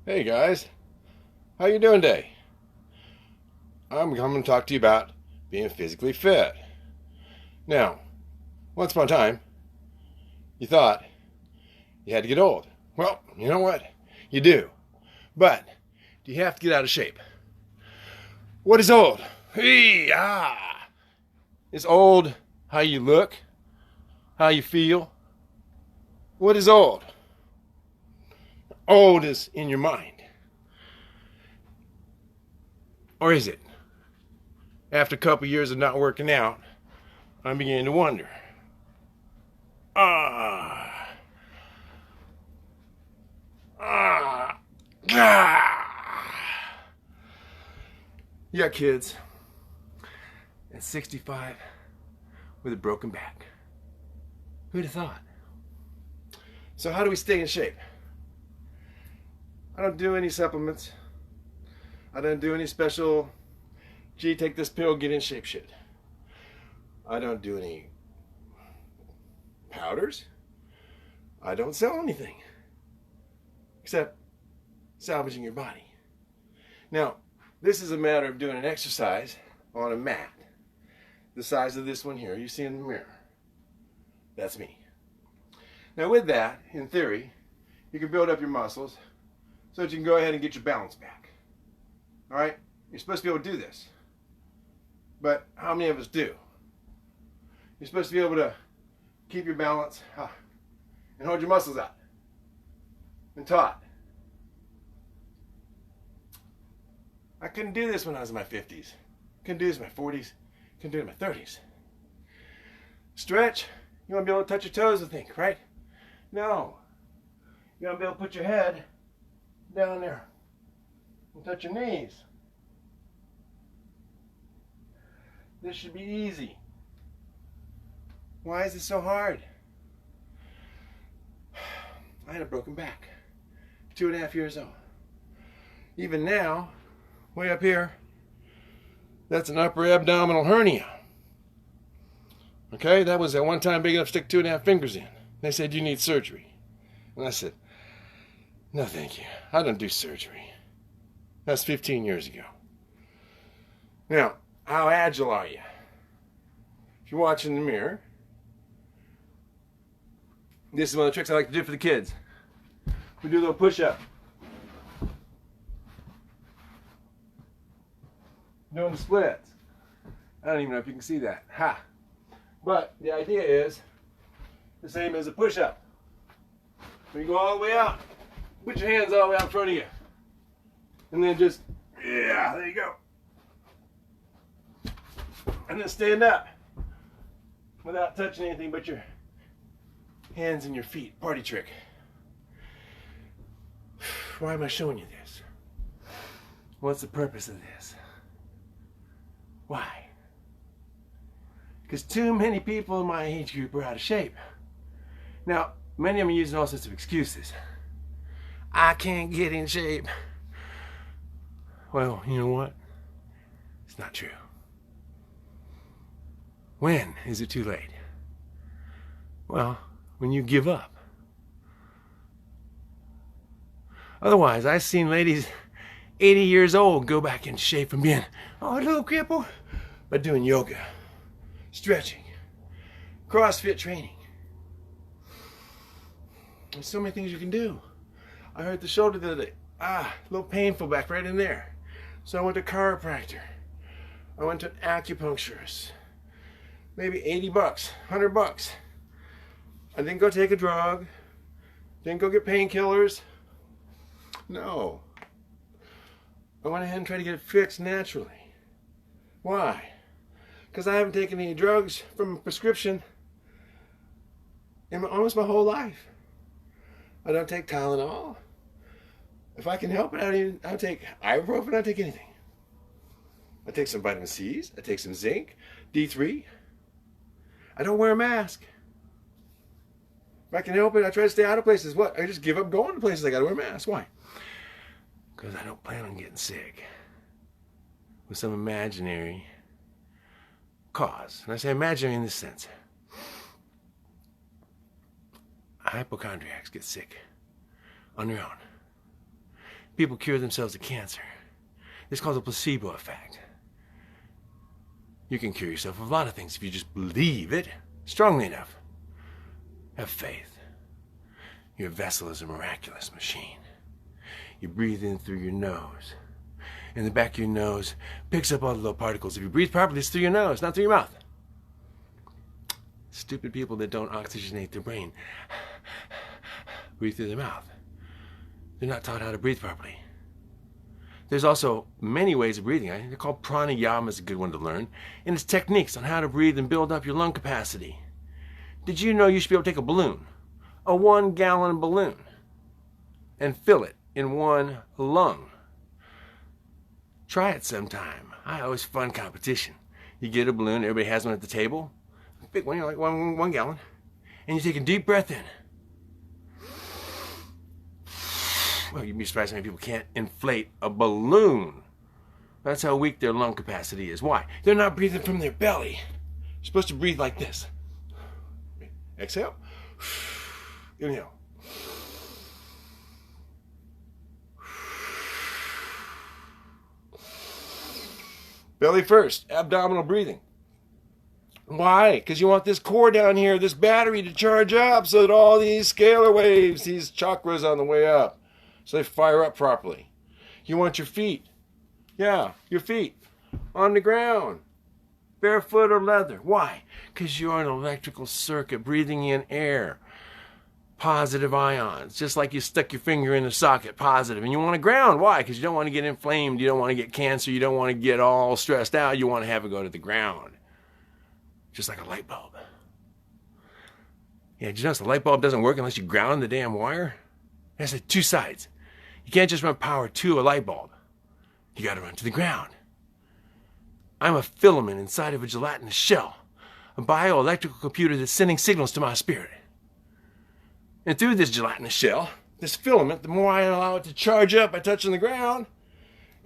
Hey guys, how you doing today? I'm coming to talk to you about being physically fit. Now, once upon a time, you thought you had to get old. Well, you know what? You do. But do you have to get out of shape? What is old? Is old how you look? How you feel? What is old? Old is in your mind. Or is it? After a couple years of not working out, I'm beginning to wonder. Ah. Ah. Ah. You got kids at 65 with a broken back. Who'd have thought? So how do we stay in shape? I don't do any supplements. I don't do any special, gee, take this pill, get in shape shit. I don't do any powders. I don't sell anything except salvaging your body. Now, this is a matter of doing an exercise on a mat the size of this one here you see in the mirror. That's me. Now with that, in theory, you can build up your muscles so that you can go ahead and get your balance back. All right? You're supposed to be able to do this. But how many of us do? You're supposed to be able to keep your balance and hold your muscles out and taut. I couldn't do this when I was in my 50s. Couldn't do this in my 40s. Couldn't do it in my 30s. Stretch. You want to be able to touch your toes, I think, right? No. You want to be able to put your head down there and touch your knees. This should be easy. Why is it so hard? I had a broken back. 2.5 years old. Even now, way up here, that's an upper abdominal hernia. Okay, that was at one time big enough to stick 2.5 fingers in. They said, you need surgery. And I said, no thank you. I don't do surgery. That's 15 years ago. Now, how agile are you? If you watch in the mirror, this is one of the tricks I like to do for the kids. We do a little push-up. Doing the splits. I don't even know if you can see that. Ha! But the idea is the same as a push-up. When you go all the way out, put your hands all the way out in front of you. And then just, yeah, there you go. And then stand up without touching anything but your hands and your feet. Party trick. Why am I showing you this? What's the purpose of this? Why? Because too many people in my age group are out of shape. Now, many of them are using all sorts of excuses. I can't get in shape. Well, you know what? It's not true. When is it too late? Well, when you give up. Otherwise, I've seen ladies 80 years old go back in shape from being, oh, a little cripple, by doing yoga, stretching, CrossFit training. There's so many things you can do. I hurt the shoulder the other day. A little painful back right in there. So I went to a chiropractor. I went to an acupuncturist. Maybe 80 bucks, 100 bucks. I didn't go take a drug. Didn't go get painkillers. No. I went ahead and tried to get it fixed naturally. Why? Because I haven't taken any drugs from a prescription in almost my whole life. I don't take Tylenol. If I can help it, I'll take ibuprofen, I'll take anything. I take some vitamin C's, I take some zinc, D3. I don't wear a mask. If I can help it, I try to stay out of places. What? I just give up going to places I gotta wear a mask. Why? Because I don't plan on getting sick with some imaginary cause. And I say imaginary in this sense. Hypochondriacs get sick on their own. people cure themselves of cancer. It's called the placebo effect. You can cure yourself of a lot of things if you just believe it strongly enough. Have faith. Your vessel is a miraculous machine. You breathe in through your nose. And the back of your nose picks up all the little particles. If you breathe properly, it's through your nose, not through your mouth. Stupid people that don't oxygenate their brain breathe through their mouth. They're not taught how to breathe properly. There's also many ways of breathing. They're called pranayama, is a good one to learn. And it's techniques on how to breathe and build up your lung capacity. Did you know you should be able to take a balloon, a 1-gallon balloon, and fill it in one lung? Try it sometime. I always fun competition. You get a balloon, everybody has one at the table. Big one, like one gallon. And you take a deep breath in. Well, you'd be surprised how many people can't inflate a balloon. That's how weak their lung capacity is. Why? They're not breathing from their belly. You're supposed to breathe like this. Exhale. Inhale. Belly first, abdominal breathing. Why? Because you want this core down here, this battery to charge up so that all these scalar waves, these chakras on the way up, so they fire up properly. You want your feet, your feet on the ground, barefoot or leather. Why? Because you're an electrical circuit breathing in air, positive ions, just like you stuck your finger in the socket, positive. And you want to ground. Why? Because you don't want to get inflamed, you don't want to get cancer, you don't want to get all stressed out, you want to have it go to the ground. Just like a light bulb. Yeah, did you notice the light bulb doesn't work unless you ground the damn wire? It has two sides. You can't just run power to a light bulb. You got to run to the ground. I'm a filament inside of a gelatinous shell, a bioelectrical computer that's sending signals to my spirit. And through this gelatinous shell, this filament, the more I allow it to charge up by touching the ground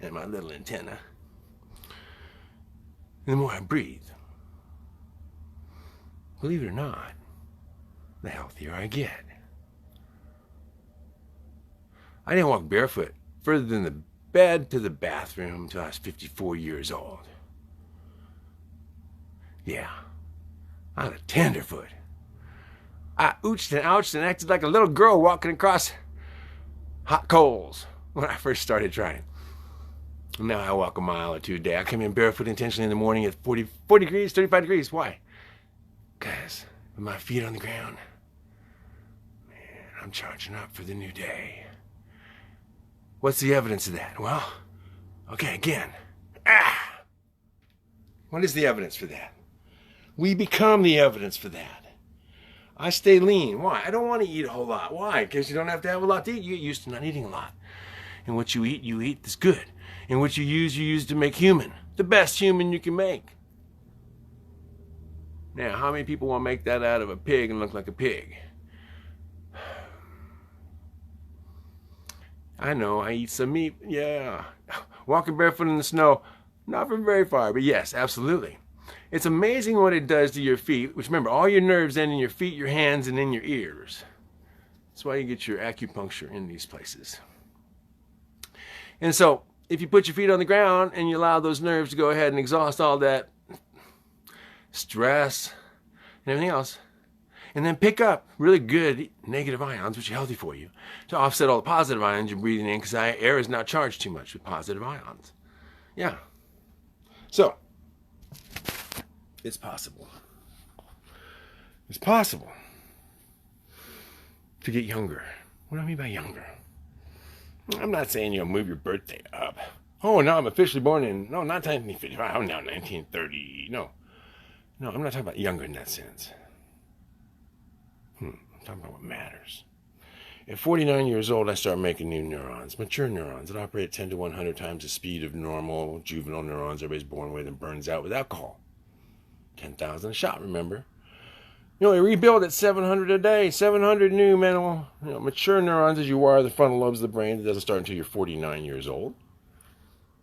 and my little antenna, the more I breathe. Believe it or not, the healthier I get. I didn't walk barefoot further than the bed to the bathroom until I was 54 years old. Yeah, I was a tenderfoot. I ooched and ouched and acted like a little girl walking across hot coals when I first started trying. Now I walk a mile or two a day. I come in barefoot intentionally in the morning at 40 degrees, 35 degrees. Why? Because with my feet on the ground, man, I'm charging up for the new day. What's the evidence of that? Well, okay, again. What is the evidence for that? We become the evidence for that. I stay lean. Why? I don't want to eat a whole lot. Why? Because you don't have to have a lot to eat. You get used to not eating a lot. And what you eat is good. And what you use to make human. The best human you can make. Now, how many people want to make that out of a pig and look like a pig? I know, I eat some meat, yeah. Walking barefoot in the snow, not from very far, but yes, absolutely. It's amazing what it does to your feet, which remember, all your nerves end in your feet, your hands, and in your ears. That's why you get your acupuncture in these places. And so, if you put your feet on the ground and you allow those nerves to go ahead and exhaust all that stress and everything else, and then pick up really good negative ions, which are healthy for you, to offset all the positive ions you're breathing in, because air is not charged too much with positive ions. Yeah. So, it's possible. It's possible to get younger. What do I mean by younger? I'm not saying you'll move your birthday up. Oh, no, I'm officially born in, no, not 1955, I'm now 1930. No, I'm not talking about younger in that sense. I'm talking about what matters. At 49 years old, I start making new neurons, mature neurons that operate 10 to 100 times the speed of normal juvenile neurons everybody's born with and burns out with alcohol. 10,000 a shot, remember? You only rebuild at 700 a day, 700 new mental, mature neurons as you wire the frontal lobes of the brain. That doesn't start until you're 49 years old.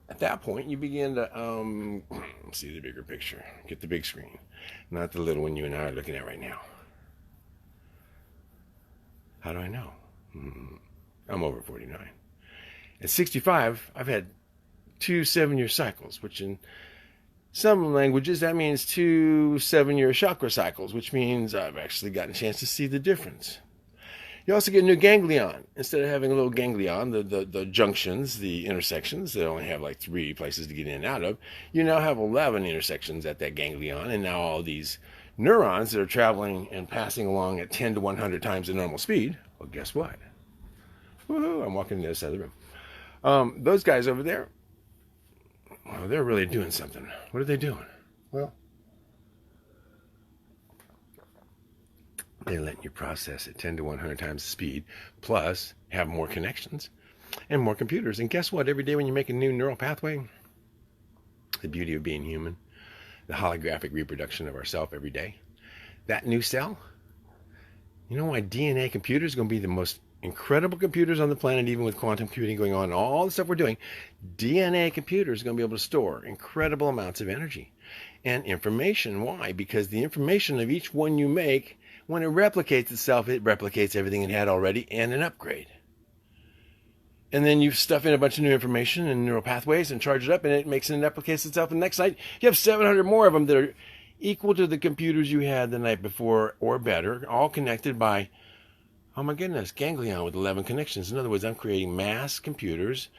At that point, you begin to see the bigger picture. Get the big screen, not the little one you and I are looking at right now. How do I know? I'm over 49. At 65, I've had 2 7-year cycles, which in some languages that means 2 7-year chakra cycles, which means I've actually gotten a chance to see the difference. You also get a new ganglion. Instead of having a little ganglion, the junctions, the intersections, they only have like 3 places to get in and out of. You now have 11 intersections at that ganglion, and now all these neurons that are traveling and passing along at 10 to 100 times the normal speed. Well, guess what? Woohoo, I'm walking to the other side of the room. Those guys over there, well, they're really doing something. What are they doing? Well, they're letting you process at 10 to 100 times the speed, plus have more connections and more computers. And guess what? Every day when you make a new neural pathway, the beauty of being human, the holographic reproduction of ourself every day, that new cell, you know why DNA computers are going to be the most incredible computers on the planet, even with quantum computing going on, all the stuff we're doing. DNA computers are going to be able to store incredible amounts of energy and information. Why? Because the information of each one you make, when it replicates itself, it replicates everything it had already and an upgrade. And then you stuff in a bunch of new information and neural pathways and charge it up, and it makes it and replicates itself. And the next night, you have 700 more of them that are equal to the computers you had the night before or better, all connected by, oh my goodness, ganglion with 11 connections. In other words, I'm creating mass computers,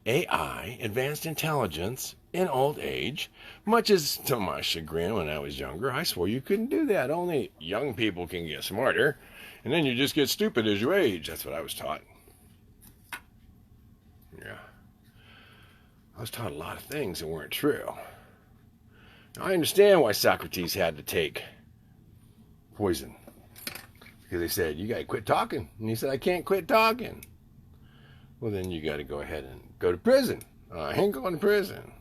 AI, advanced intelligence in old age, much as to my chagrin when I was younger. I swore you couldn't do that. Only young people can get smarter, and then you just get stupid as you age. That's what I was taught. Yeah. I was taught a lot of things that weren't true. Now, I understand why Socrates had to take poison. Because they said, you got to quit talking. And he said, I can't quit talking. Well, then you got to go ahead and go to prison. I ain't going to prison.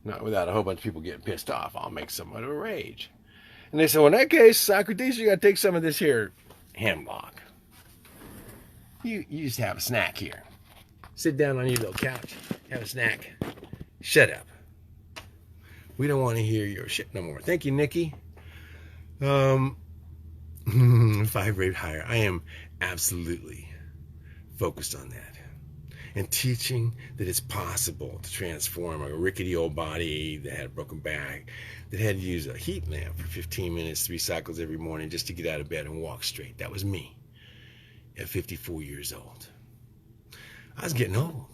Not without a whole bunch of people getting pissed off. I'll make somewhat of a rage. And they said, well, in that case, Socrates, you got to take some of this here hemlock. You just have a snack here. Sit down on your little couch. Have a snack. Shut up. We don't want to hear your shit no more. Thank you, Nikki. 5 rate higher. I am absolutely focused on that. And teaching that it's possible to transform a rickety old body that had a broken back, that had to use a heat lamp for 15 minutes, 3 cycles every morning just to get out of bed and walk straight. That was me at 54 years old. I was getting old.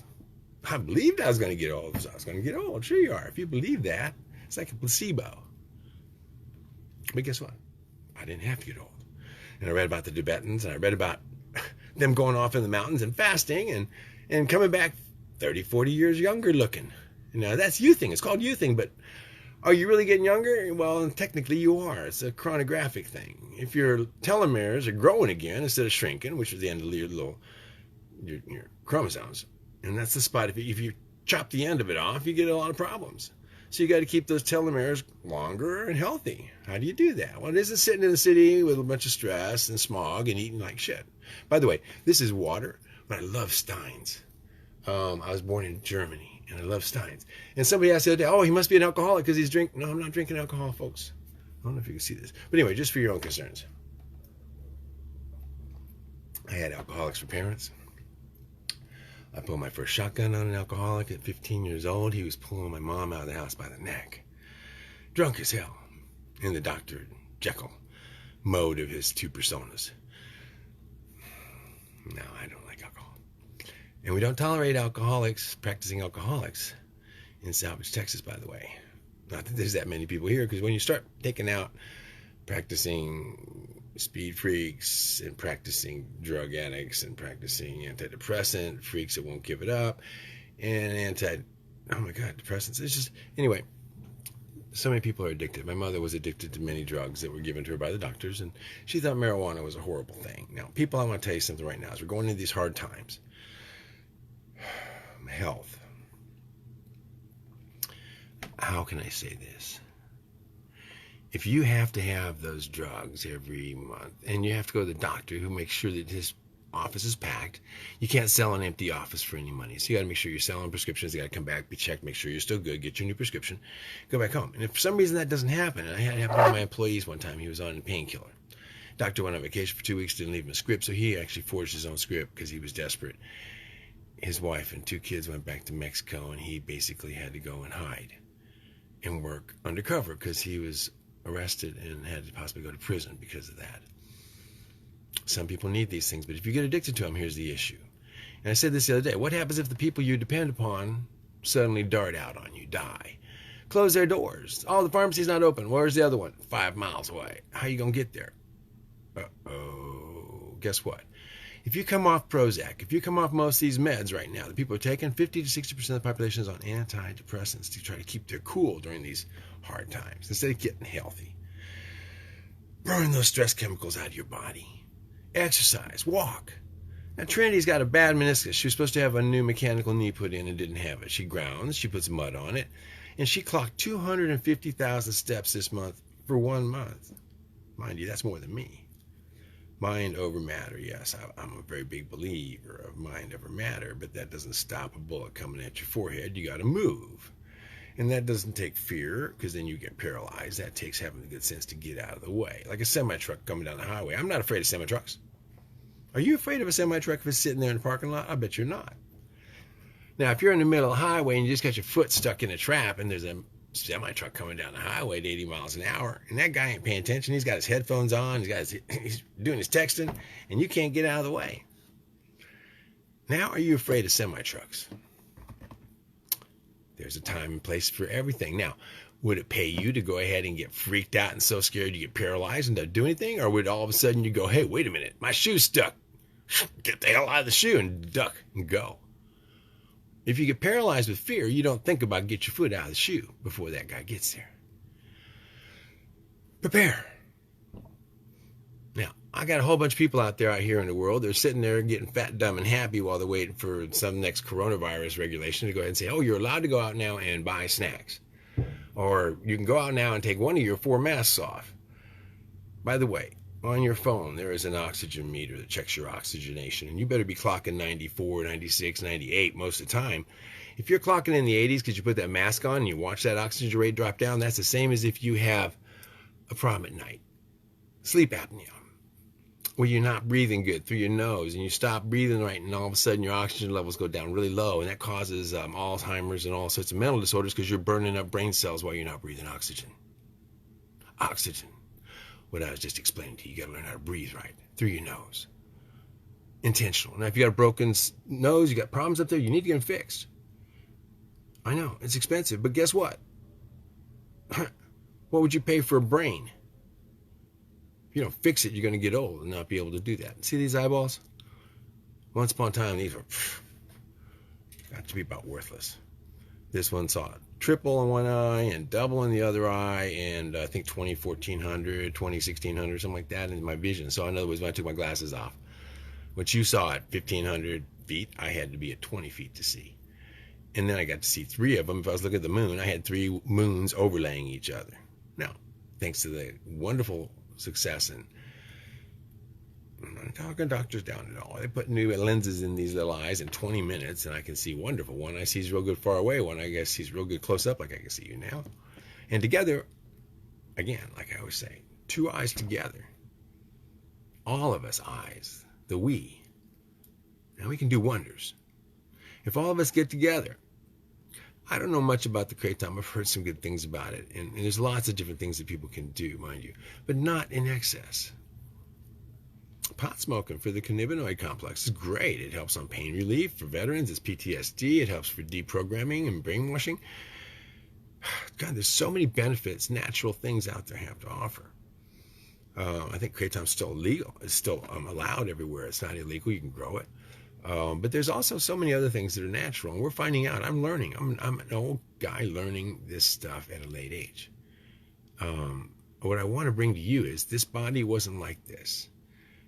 I believed I was going to get old. I was going to get old. Sure you are. If you believe that, it's like a placebo. But guess what? I didn't have to get old. And I read about the Tibetans, and I read about them going off in the mountains and fasting and coming back 30, 40 years younger looking. Now, that's youthing. It's called youthing, but are you really getting younger? Well, technically you are. It's a chronographic thing. If your telomeres are growing again instead of shrinking, which is the end of your chromosomes, and that's the spot. If you chop the end of it off, you get a lot of problems. So you got to keep those telomeres longer and healthy. How do you do that? Well, it isn't sitting in the city with a bunch of stress and smog and eating like shit. By the way, this is water, but I love Steins. I was born in Germany, and I love Steins. And somebody asked the other day, oh, he must be an alcoholic because he's drinking. No, I'm not drinking alcohol, folks. I don't know if you can see this. But anyway, just for your own concerns. I had alcoholics for parents. I pulled my first shotgun on an alcoholic at 15 years old. He was pulling my mom out of the house by the neck. Drunk as hell. In the Dr. Jekyll mode of his 2 personas. No, I don't like alcohol. And we don't tolerate practicing alcoholics in Salvage, Texas, by the way. Not that there's that many people here, because when you start taking out practicing speed freaks and practicing drug addicts and practicing antidepressant freaks that won't give it up and depressants. It's just, anyway, so many people are addicted. My mother was addicted to many drugs that were given to her by the doctors, and she thought marijuana was a horrible thing. Now, people, I want to tell you something right now. As we're going into these hard times, health. How can I say this? If you have to have those drugs every month and you have to go to the doctor who makes sure that his office is packed, you can't sell an empty office for any money. So you got to make sure you're selling prescriptions. You got to come back, be checked, make sure you're still good, get your new prescription, go back home. And if for some reason that doesn't happen, and I had it happen to one of my employees one time, he was on a painkiller. Doctor went on vacation for 2 weeks, didn't leave him a script, so he actually forged his own script because he was desperate. his wife and 2 kids went back to Mexico, and he basically had to go and hide and work undercover because he was arrested and had to possibly go to prison because of that. Some people need these things, but if you get addicted to them, here's the issue. And I said this the other day. What happens if the people you depend upon suddenly dart out on you, die? Close their doors. Oh, the pharmacy's not open. Where's the other one? 5 miles away. How you going to get there? Uh-oh. Guess what? If you come off Prozac, if you come off most of these meds right now, the people are taking 50 to 60% of the population is on antidepressants to try to keep their cool during these hard times instead of getting healthy. Burn those stress chemicals out of your body. Exercise, walk. Now, Trinity's got a bad meniscus. She was supposed to have a new mechanical knee put in and didn't have it. She grounds, she puts mud on it, and she clocked 250,000 steps this month for 1 month. Mind you, that's more than me. Mind over matter, yes, I'm a very big believer of mind over matter, but that doesn't stop a bullet coming at your forehead. You got to move. And that doesn't take fear, because then you get paralyzed. That takes having the good sense to get out of the way. Like a semi-truck coming down the highway. I'm not afraid of semi-trucks. Are you afraid of a semi-truck if it's sitting there in the parking lot? I bet you're not. Now, if you're in the middle of the highway and you just got your foot stuck in a trap and there's a semi-truck coming down the highway at 80 miles an hour, and that guy ain't paying attention, he's got his headphones on, he's doing his texting, and you can't get out of the way. Now, are you afraid of semi-trucks? There's a time and place for everything. Now, would it pay you to go ahead and get freaked out and so scared you get paralyzed and don't do anything? Or would all of a sudden you go, hey, wait a minute, my shoe's stuck. Get the hell out of the shoe and duck and go. If you get paralyzed with fear, you don't think about get your foot out of the shoe before that guy gets there. Prepare. Now, I got a whole bunch of people out here in the world. They're sitting there getting fat, dumb, and happy while they're waiting for some next coronavirus regulation to go ahead and say, oh, you're allowed to go out now and buy snacks. Or you can go out now and take one of your 4 masks off. By the way, on your phone, there is an oxygen meter that checks your oxygenation. And you better be clocking 94, 96, 98 most of the time. If you're clocking in the 80s because you put that mask on and you watch that oxygen rate drop down, that's the same as if you have a problem at night. Sleep apnea. Where you're not breathing good through your nose and you stop breathing right, and all of a sudden your oxygen levels go down really low, and that causes Alzheimer's and all sorts of mental disorders because you're burning up brain cells while you're not breathing oxygen. Oxygen. What I was just explaining to you, you got to learn how to breathe right through your nose. Intentional. Now, if you got a broken nose, you got problems up there, you need to get them fixed. I know, it's expensive, but guess what? What would you pay for a brain? If you don't fix it, you're going to get old and not be able to do that. See these eyeballs? Once upon a time, these were got to be about worthless. This one saw triple in one eye and double in the other eye, and I think 20/1400, 20/1600, something like that in my vision. So in other words, when I took my glasses off, what you saw at 1500 feet, I had to be at 20 feet to see. And then I got to see 3 of them. If I was looking at the moon, I had 3 moons overlaying each other. Now, thanks to the wonderful success, and I'm not talking doctors down at all. They put new lenses in these little eyes in 20 minutes, and I can see wonderful. One I see is real good far away. One I guess sees real good close up, like I can see you now. And together, again, like I always say, 2 eyes together. All of us eyes, the we. Now we can do wonders. If all of us get together, I don't know much about the kratom. I've heard some good things about it. And there's lots of different things that people can do, mind you, but not in excess. Pot smoking for the cannabinoid complex is great. It helps on pain relief for veterans. It's PTSD. It helps for deprogramming and brainwashing. God, there's so many benefits, natural things out there have to offer. I think kratom's still legal. It's still allowed everywhere. It's not illegal. You can grow it. But there's also so many other things that are natural, and we're finding out. I'm learning. I'm an old guy learning this stuff at a late age. What I want to bring to you is this body wasn't like this.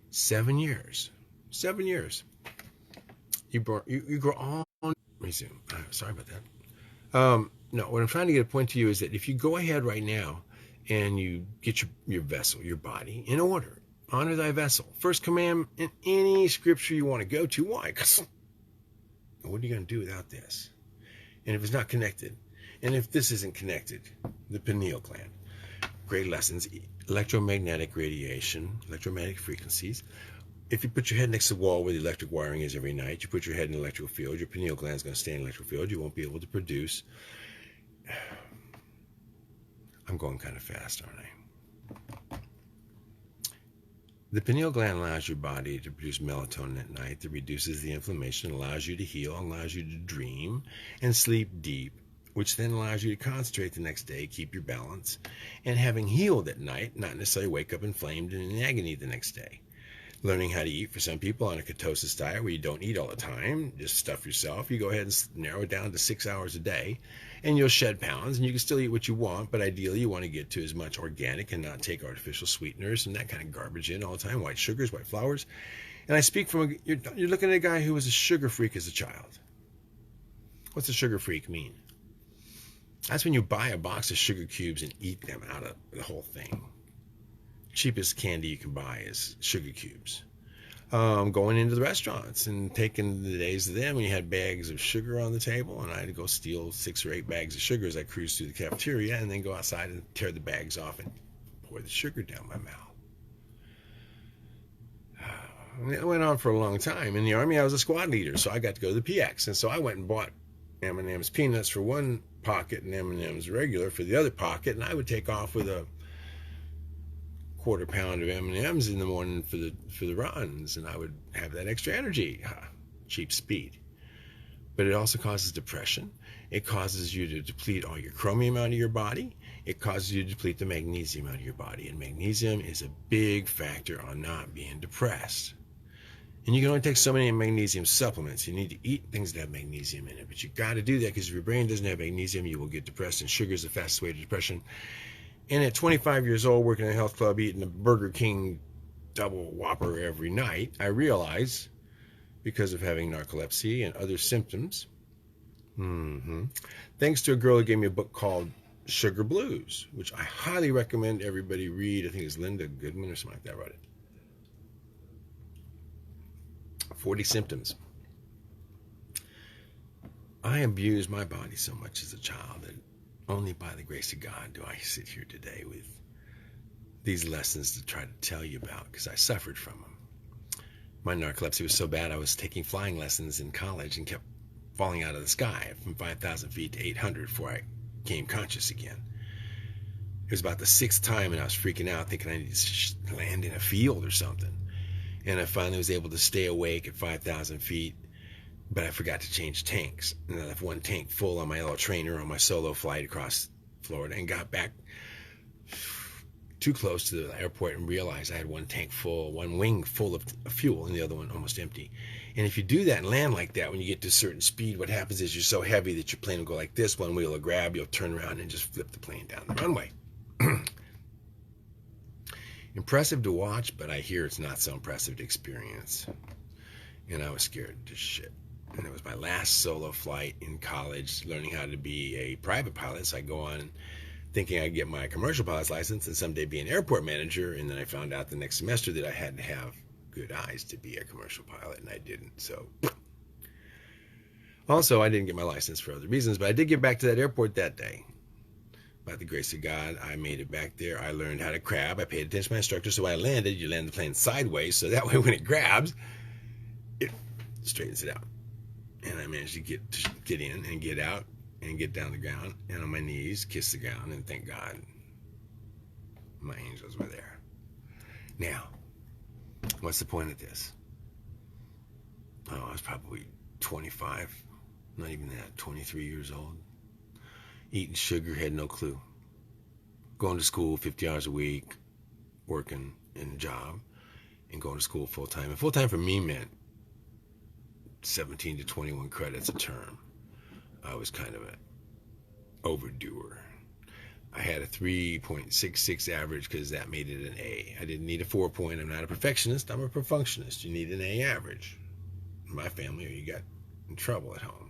7 years. 7 years. You grow on. Resume. Sorry about that. No, what I'm trying to get a point to you is that if you go ahead right now and you get your vessel, your body, in order, honor thy vessel. First command in any scripture you want to go to. Why? Because what are you going to do without this? And if it's not connected, and if this isn't connected, the pineal gland. Great lessons, electromagnetic radiation, electromagnetic frequencies, if you put your head next to the wall where the electric wiring is every night, you put your head in an electrical field, your pineal gland is going to stay in an electrical field. You won't be able to produce. I'm going kind of fast, aren't I? The pineal gland allows your body to produce melatonin at night that reduces the inflammation, allows you to heal, allows you to dream and sleep deep, which then allows you to concentrate the next day, keep your balance, and having healed at night, not necessarily wake up inflamed and in agony the next day. Learning how to eat for some people on a ketosis diet where you don't eat all the time, just stuff yourself. You go ahead and narrow it down to 6 hours a day, and you'll shed pounds, and you can still eat what you want, but ideally you want to get to as much organic and not take artificial sweeteners and that kind of garbage in all the time, white sugars, white flours. And I speak from, you're looking at a guy who was a sugar freak as a child. What's a sugar freak mean? That's when you buy a box of sugar cubes and eat them out of the whole thing. Cheapest candy you can buy is sugar cubes. Going into the restaurants and taking the days of them when you had bags of sugar on the table, and I had to go steal 6 or 8 bags of sugar as I cruised through the cafeteria and then go outside and tear the bags off and pour the sugar down my mouth. And it went on for a long time. In the Army, I was a squad leader, so I got to go to the PX, and so I went and bought M&M's peanuts for one pocket and M&M's regular for the other pocket, and I would take off with a quarter pound of M&M's in the morning for the runs, and I would have that extra energy. Cheap speed. But it also causes depression. It causes you to deplete all your chromium out of your body. It causes you to deplete the magnesium out of your body, and magnesium is a big factor on not being depressed. And you can only take so many magnesium supplements. You need to eat things that have magnesium in it, but you got to do that because if your brain doesn't have magnesium, you will get depressed, and sugar is the fastest way to depression. And at 25 years old, working in a health club, eating a Burger King double Whopper every night, I realized, because of having narcolepsy and other symptoms, thanks to a girl who gave me a book called Sugar Blues, which I highly recommend everybody read. I think it's Linda Goodman or something like that wrote it. 40 symptoms. I abused my body so much as a child that only by the grace of God do I sit here today with these lessons to try to tell you about, because I suffered from them. My narcolepsy was so bad I was taking flying lessons in college and kept falling out of the sky from 5,000 feet to 800 before I became conscious again. It was about the 6th time, and I was freaking out thinking I needed to land in a field or something. And I finally was able to stay awake at 5,000 feet, but I forgot to change tanks. And I left one tank full on my little trainer on my solo flight across Florida and got back too close to the airport and realized I had one tank full, one wing full of fuel, and the other one almost empty. And if you do that and land like that, when you get to a certain speed, what happens is you're so heavy that your plane will go like this. One wheel will grab, you'll turn around and just flip the plane down the runway. Impressive to watch, but I hear it's not so impressive to experience. And I was scared to shit. And it was my last solo flight in college, learning how to be a private pilot. So I go on thinking I'd get my commercial pilot's license and someday be an airport manager. And then I found out the next semester that I had to have good eyes to be a commercial pilot, and I didn't. So also, I didn't get my license for other reasons, but I did get back to that airport that day. By the grace of God, I made it back there. I learned how to crab. I paid attention to my instructor. So when I landed, you land the plane sideways, so that way when it grabs, it straightens it out. And I managed to get in and get out and get down the ground and on my knees, kiss the ground, and thank God my angels were there. Now, what's the point of this? Oh, I was probably 25, not even that, 23 years old. Eating sugar, had no clue. Going to school 50 hours a week, working in a job, and going to school full time. And full time for me meant 17 to 21 credits a term. I was kind of an overdoer. I had a 3.66 average because that made it an A. I didn't need a 4 point. I'm not a perfectionist. I'm a perfunctionist. You need an A average. In my family, or you got in trouble at home.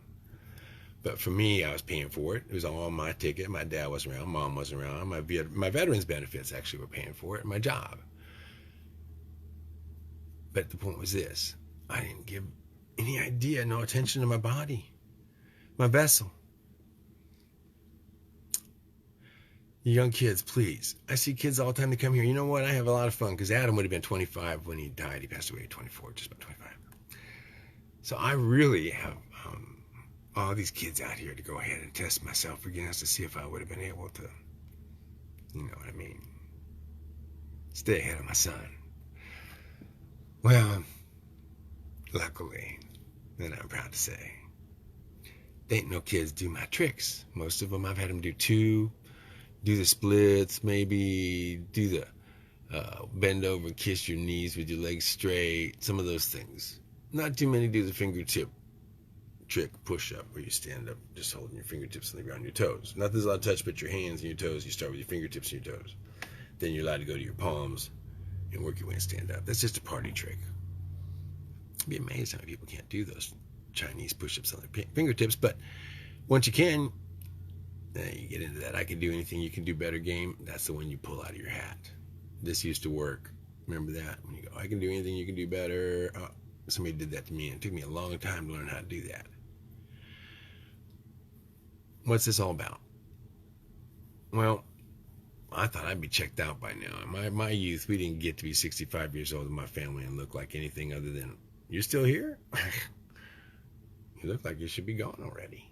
But for me, I was paying for it. It was all on my ticket. My dad wasn't around. Mom wasn't around. My veterans benefits actually were paying for it. My job. But the point was this. I didn't give any idea, no attention to my body. My vessel. young kids, please. I see kids all the time that come here. You know what? I have a lot of fun because Adam would have been 25 when he died. He passed away at 24, just about 25. So I really have all these kids out here to go ahead and test myself against to see if I would have been able to, you know what I mean, stay ahead of my son. Well, luckily, and I'm proud to say, there ain't no kids do my tricks. Most of them I've had them do two, do the splits, maybe do the bend over and kiss your knees with your legs straight, some of those things. Not too many do the fingertip trick push-up where you stand up just holding your fingertips on the ground, your toes. Not there's a lot of touch, but your hands and your toes. You start with your fingertips and your toes. Then you're allowed to go to your palms and work your way and stand up. That's just a party trick. You'd be amazed how many people can't do those Chinese push-ups on their fingertips, but once you can, you get into that I can do anything you can do better game. That's the one you pull out of your hat. This used to work. Remember that? When you go, I can do anything you can do better. Somebody did that to me, and it took me a long time to learn how to do that. What's this all about? Well, I thought I'd be checked out by now. In my youth, we didn't get to be 65 years old in my family and look like anything other than, you're still here? You look like you should be gone already.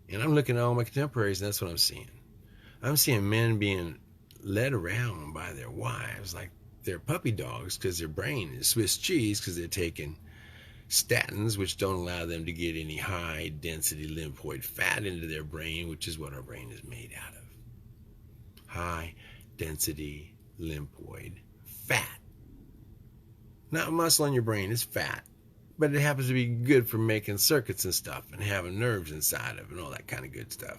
And I'm looking at all my contemporaries, and that's what I'm seeing. I'm seeing men being led around by their wives like they're puppy dogs because their brain is Swiss cheese because they're taking statins, which don't allow them to get any high-density lymphoid fat into their brain, which is what our brain is made out of. High-density lymphoid fat. Not muscle in your brain, it's fat. But it happens to be good for making circuits and stuff and having nerves inside of it and all that kind of good stuff.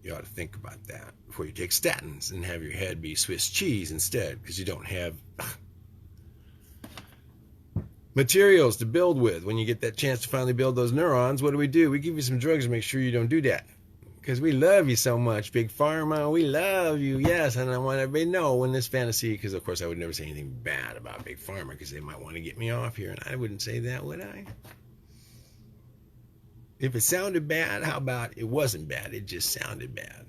You ought to think about that before you take statins and have your head be Swiss cheese instead, because you don't have materials to build with. When you get that chance to finally build those neurons, what do? We give you some drugs to make sure you don't do that. Because we love you so much, Big Pharma. We love you, yes. And I want everybody to know in this fantasy, because of course I would never say anything bad about Big Pharma, because they might want to get me off here, and I wouldn't say that, would I? If it sounded bad, how about it wasn't bad? It just sounded bad.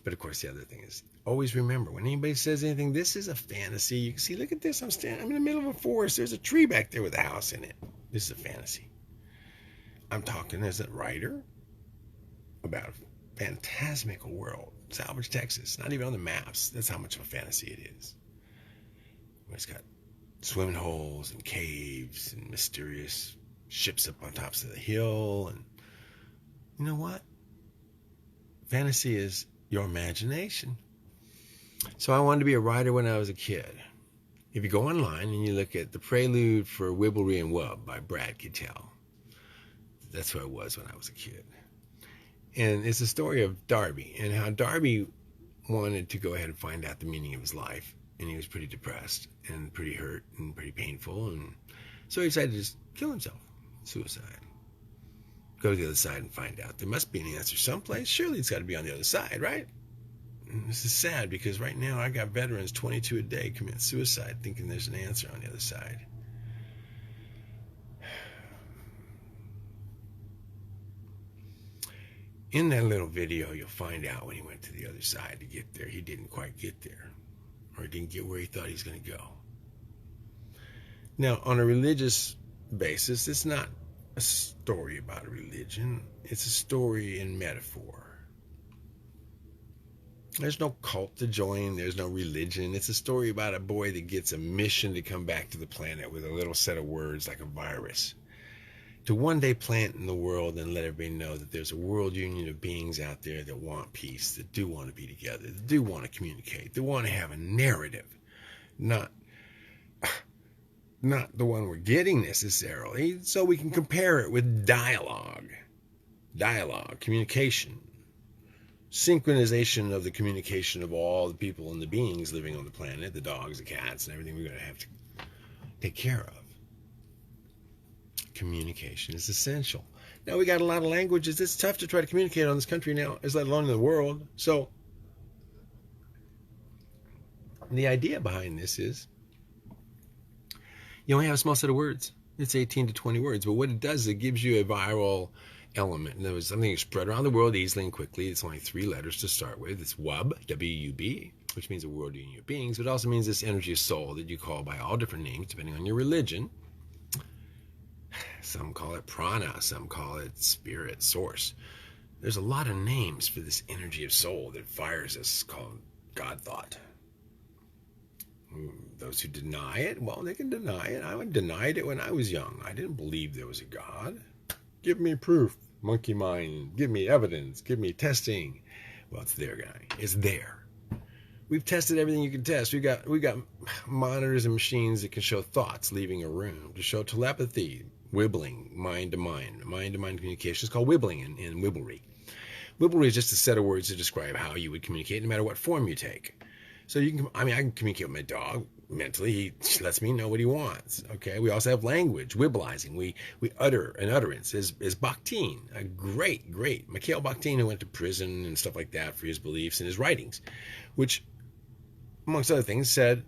But of course, the other thing is, always remember, when anybody says anything, this is a fantasy. You can see, look at this. I'm in the middle of a forest. There's a tree back there with a house in it. This is a fantasy. I'm talking as a writer about a phantasmical world. Salvage, Texas. Not even on the maps. That's how much of a fantasy it is. It's got swimming holes and caves and mysterious ships up on tops of the hill. And you know what? Fantasy is your imagination. So I wanted to be a writer when I was a kid. If you go online and you look at The Prelude for Wibblery and Wub by Brad Kittel, that's who I was when I was a kid. And it's a story of Darby and how Darby wanted to go ahead and find out the meaning of his life. And he was pretty depressed and pretty hurt and pretty painful. And so he decided to just kill himself. Suicide. Go to the other side and find out. There must be an answer someplace. Surely it's got to be on the other side, right? And this is sad because right now I got veterans 22 a day commit suicide thinking there's an answer on the other side. In that little video, you'll find out when he went to the other side to get there, he didn't quite get there, or he didn't get where he thought he was going to go. Now, on a religious basis, it's not a story about a religion. It's a story in metaphor. There's no cult to join. There's no religion. It's a story about a boy that gets a mission to come back to the planet with a little set of words like a virus, to one day plant in the world and let everybody know that there's a world union of beings out there that want peace, that do want to be together, that do want to communicate, that want to have a narrative, not the one we're getting necessarily, so we can compare it with dialogue, communication, synchronization of the communication of all the people and the beings living on the planet, the dogs, the cats, and everything we're going to have to take care of. Communication is essential. Now, we got a lot of languages. It's tough to try to communicate on this country now, as let alone in the world. So, the idea behind this is you only have a small set of words. It's 18 to 20 words. But what it does is it gives you a viral element. And there was something spread around the world easily and quickly. It's only 3 letters to start with. It's WUB, W-U-B, which means a world union of beings, but it also means this energy of soul that you call by all different names depending on your religion. Some call it prana, some call it spirit, source. There's a lot of names for this energy of soul that fires us called God thought. Those who deny it, well, they can deny it. I denied it when I was young. I didn't believe there was a God. Give me proof, monkey mind. Give me evidence. Give me testing. Well, it's there, guy. It's there. We've tested everything you can test. We got monitors and machines that can show thoughts leaving a room, to show telepathy, wibbling, mind to mind communication. It's called wibbling in wibblery. Wibblery is just a set of words to describe how you would communicate, no matter what form you take. So I can communicate with my dog mentally. He lets me know what he wants. Okay. We also have language, wibblizing. We utter an utterance. Is Bakhtin, a great Mikhail Bakhtin, who went to prison and stuff like that for his beliefs and his writings, which, amongst other things, said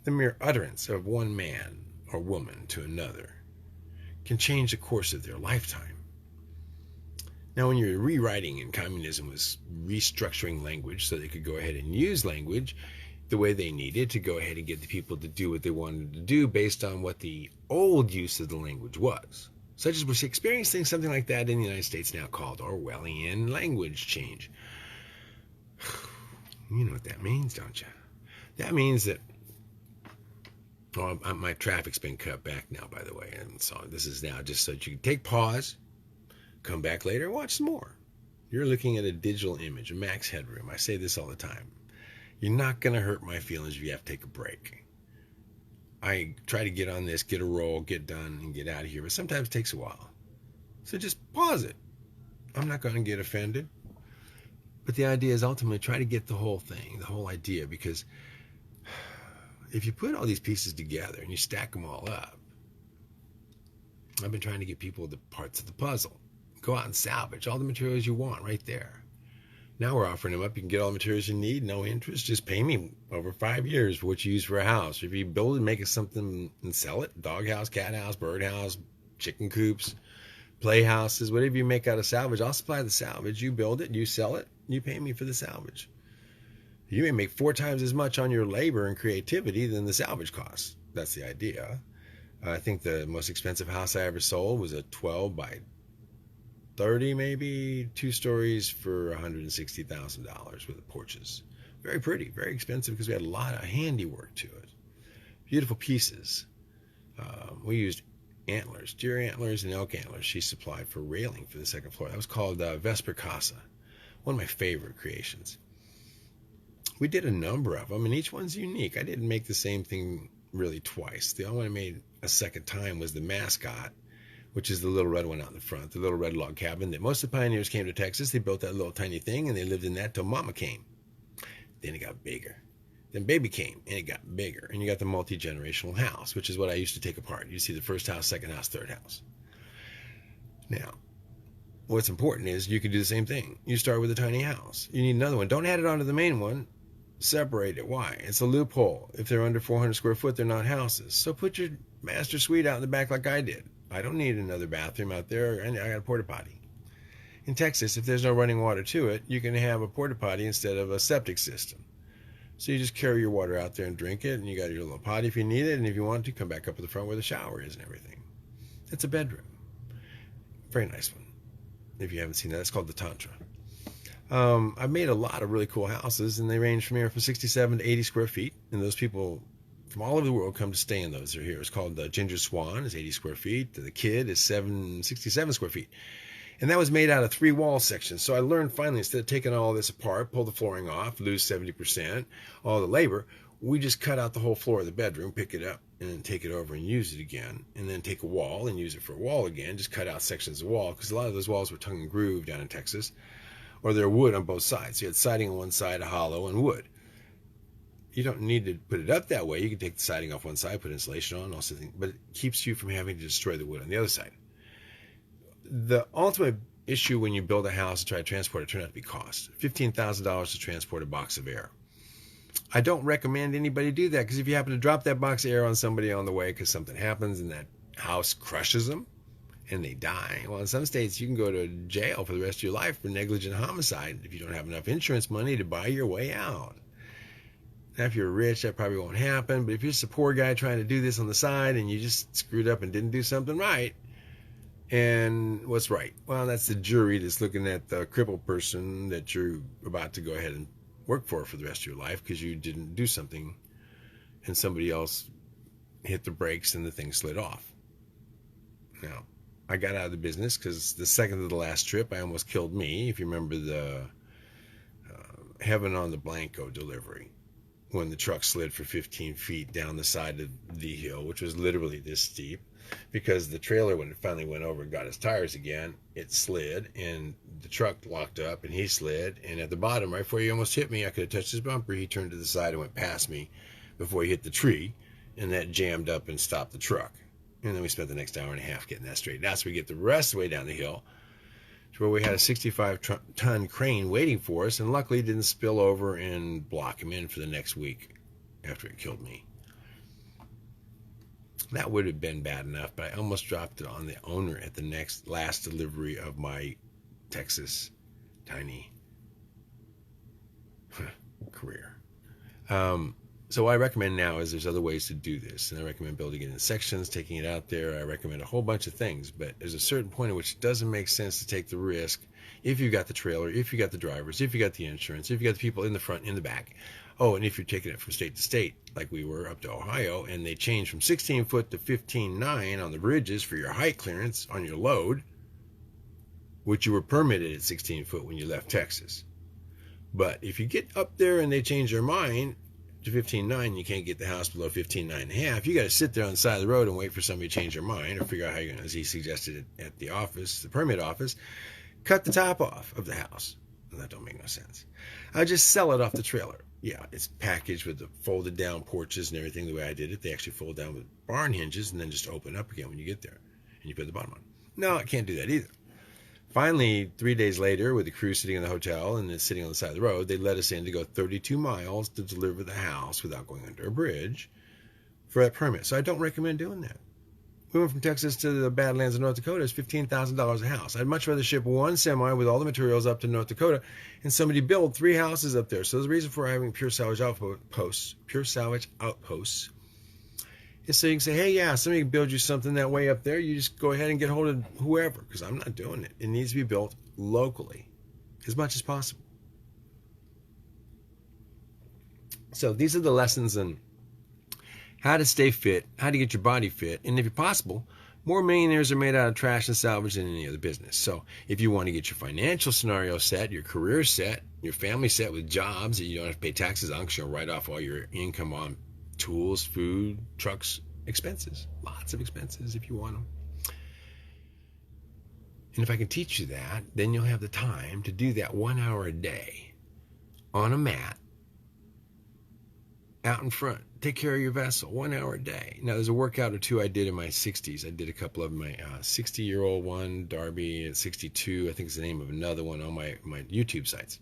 the mere utterance of one man or woman to another can change the course of their lifetime. Now, when you're rewriting, and communism was restructuring language so they could go ahead and use language the way they needed to go ahead and get the people to do what they wanted to do based on what the old use of the language was. Such as we're experiencing something like that in the United States now called Orwellian language change. You know what that means, don't you? That means that my traffic's been cut back now, by the way. And so this is now just so that you can take pause, come back later, and watch some more. You're looking at a digital image, a max headroom. I say this all the time. You're not going to hurt my feelings if you have to take a break. I try to get on this, get a roll, get done, and get out of here, but sometimes it takes a while. So just pause it. I'm not going to get offended. But the idea is ultimately try to get the whole thing, the whole idea, because if you put all these pieces together and you stack them all up, I've been trying to get people the parts of the puzzle. Go out and salvage all the materials you want right there. Now we're offering them up. You can get all the materials you need, no interest. Just pay me over 5 years for what you use for a house. If you build it, make it something and sell it, dog house, cat house, bird house, chicken coops, playhouses, whatever you make out of salvage, I'll supply the salvage. You build it, you sell it, you pay me for the salvage. You may make 4 times as much on your labor and creativity than the salvage costs. That's the idea. I think the most expensive house I ever sold was a 12 by 30, maybe 2 stories for $160,000 with the porches. Very pretty, very expensive because we had a lot of handiwork to it. Beautiful pieces. We used antlers, deer antlers and elk antlers she supplied for railing for the second floor. That was called Vesper Casa, one of my favorite creations. We did a number of them, and each one's unique. I didn't make the same thing really twice. The only one I made a second time was the mascot, which is the little red one out in the front, the little red log cabin that most of the pioneers came to Texas. They built that little tiny thing, and they lived in that till Mama came. Then it got bigger. Then Baby came, and it got bigger. And you got the multi-generational house, which is what I used to take apart. You see the first house, second house, third house. Now, what's important is you can do the same thing. You start with a tiny house. You need another one. Don't add it onto the main one. Separate it. Why? It's a loophole. If they're under 400 square foot, they're not houses. So put your master suite out in the back like I did. I don't need another bathroom out there, and I got a porta potty. In Texas, if there's no running water to it, you can have a porta potty instead of a septic system. So you just carry your water out there and drink it, and you got your little potty if you need it, and if you want to, come back up to the front where the shower is and everything. It's a bedroom. Very nice one. If you haven't seen that, it's called the Tantra. I've made a lot of really cool houses, and they range from here from 67 to 80 square feet, and those people from all over the world come to stay in those. They're here. It's called the Ginger Swan. It's 80 square feet. The Kid is 67 square feet. And that was made out of 3 wall sections. So I learned finally, instead of taking all this apart, pull the flooring off, lose 70%, all the labor, we just cut out the whole floor of the bedroom, pick it up, and then take it over and use it again. And then take a wall and use it for a wall again. Just cut out sections of wall, because a lot of those walls were tongue and groove down in Texas. Or they're wood on both sides. You had siding on one side, a hollow, and wood. You don't need to put it up that way. You can take the siding off one side, put insulation on, also, but it keeps you from having to destroy the wood on the other side. The ultimate issue when you build a house and try to transport it turned out to be cost. $15,000 to transport a box of air. I don't recommend anybody do that, because if you happen to drop that box of air on somebody on the way because something happens and that house crushes them, and they die. Well, in some states, you can go to jail for the rest of your life for negligent homicide if you don't have enough insurance money to buy your way out. Now, if you're rich, that probably won't happen. But if you're just a poor guy trying to do this on the side and you just screwed up and didn't do something right, and what's right? Well, that's the jury that's looking at the crippled person that you're about to go ahead and work for the rest of your life because you didn't do something and somebody else hit the brakes and the thing slid off. Now, I got out of the business because the second to the last trip, I almost killed me. If you remember the Heaven on the Blanco delivery, when the truck slid for 15 feet down the side of the hill, which was literally this steep, because the trailer, when it finally went over and got his tires again, it slid, and the truck locked up, and he slid, and at the bottom, right before he almost hit me, I could have touched his bumper, he turned to the side and went past me before he hit the tree, and that jammed up and stopped the truck. And then we spent the next hour and a half getting that straightened out, so we get the rest of the way down the hill to where we had a 65-ton crane waiting for us, and luckily it didn't spill over and block him in for the next week after it killed me. That would have been bad enough, but I almost dropped it on the owner at the last delivery of my Texas tiny career. So what I recommend now is there's other ways to do this, and I recommend building it in sections, taking it out there. I recommend a whole bunch of things, but there's a certain point at which it doesn't make sense to take the risk if you got the trailer, if you got the drivers, if you got the insurance, if you got the people in the front, in the back. Oh, and if you're taking it from state to state, like we were up to Ohio, and they changed from 16 foot to 15.9 on the bridges for your height clearance on your load, which you were permitted at 16 foot when you left Texas. But if you get up there and they change their mind to 15.9, you can't get the house below 15.9.5. You got to sit there on the side of the road and wait for somebody to change their mind, or figure out how you're going to, as he suggested at the office, the permit office, cut the top off of the house. Well, that don't make no sense. I just sell it off the trailer. Yeah, it's packaged with the folded down porches and everything the way I did it. They actually fold down with barn hinges and then just open up again when you get there, and you put the bottom on. No, I can't do that either. Finally, 3 days later, with the crew sitting in the hotel and it's sitting on the side of the road, they let us in to go 32 miles to deliver the house without going under a bridge for that permit. So I don't recommend doing that. We went from Texas to the Badlands of North Dakota. It's $15,000 a house. I'd much rather ship one semi with all the materials up to North Dakota and somebody build 3 houses up there. So there's a reason for having pure salvage outposts is so you can say, hey, yeah, somebody can build you something that way up there. You just go ahead and get hold of whoever, because I'm not doing it. It needs to be built locally as much as possible. So these are the lessons in how to stay fit, how to get your body fit, and if possible, more millionaires are made out of trash and salvage than any other business. So if you want to get your financial scenario set, your career set, your family set with jobs that you don't have to pay taxes on because you'll write off all your income on tools, food, trucks, expenses, lots of expenses if you want them. And if I can teach you that, then you'll have the time to do that 1 hour a day on a mat out in front. Take care of your vessel 1 hour a day. Now, there's a workout or two I did in my 60s. I did a couple of them. My 60-year-old one, Darby, at 62, I think is the name of another one on my YouTube sites.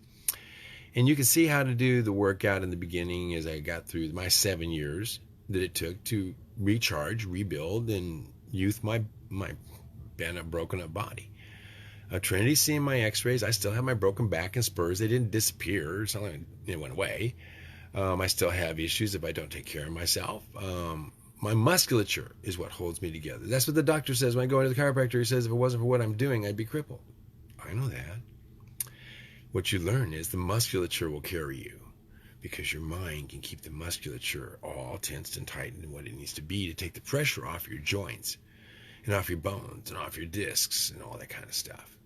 And you can see how to do the workout in the beginning as I got through my 7 years that it took to recharge, rebuild, and youth my bent up, broken up body. Trinity's seeing my x-rays. I still have my broken back and spurs. They didn't disappear. It's not like it went away. I still have issues if I don't take care of myself. My musculature is what holds me together. That's what the doctor says when I go into the chiropractor. He says if it wasn't for what I'm doing, I'd be crippled. I know that. What you learn is the musculature will carry you, because your mind can keep the musculature all tensed and tightened in what it needs to be to take the pressure off your joints and off your bones and off your discs and all that kind of stuff.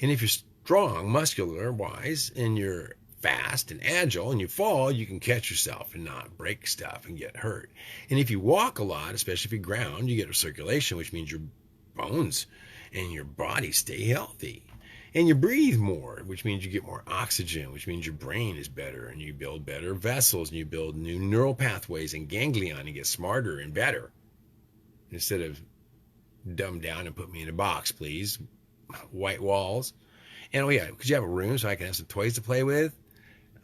And if you're strong muscular-wise and you're fast and agile and you fall, you can catch yourself and not break stuff and get hurt. And if you walk a lot, especially if you ground, you get a circulation, which means your bones and your body stay healthy. And you breathe more, which means you get more oxygen, which means your brain is better, and you build better vessels, and you build new neural pathways and ganglion and get smarter and better. Instead of dumb down and put me in a box, please. White walls. And oh yeah, could you have a room so I can have some toys to play with?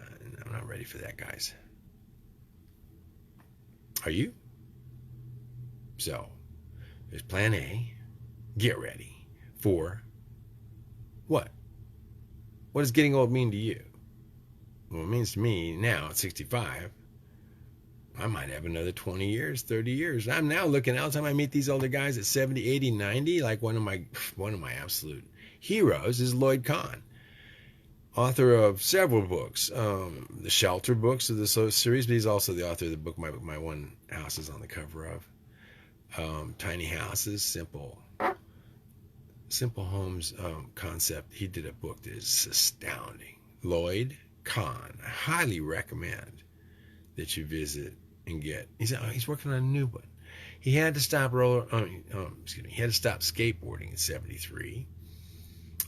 I'm not ready for that, guys. Are you? So, there's plan A, get ready for what? What does getting old mean to you? Well, it means to me now at 65, I might have another 20 years, 30 years. I'm now looking all the time I meet these older guys at 70, 80, 90, like one of my absolute heroes is Lloyd Kahn, author of several books, the Shelter books of the series, but he's also the author of the book my one house is on the cover of, Tiny Houses, Simple Homes concept. He did a book that is astounding. Lloyd Kahn. I highly recommend that you visit and get. He's working on a new one. He had to stop he had to stop skateboarding in '73.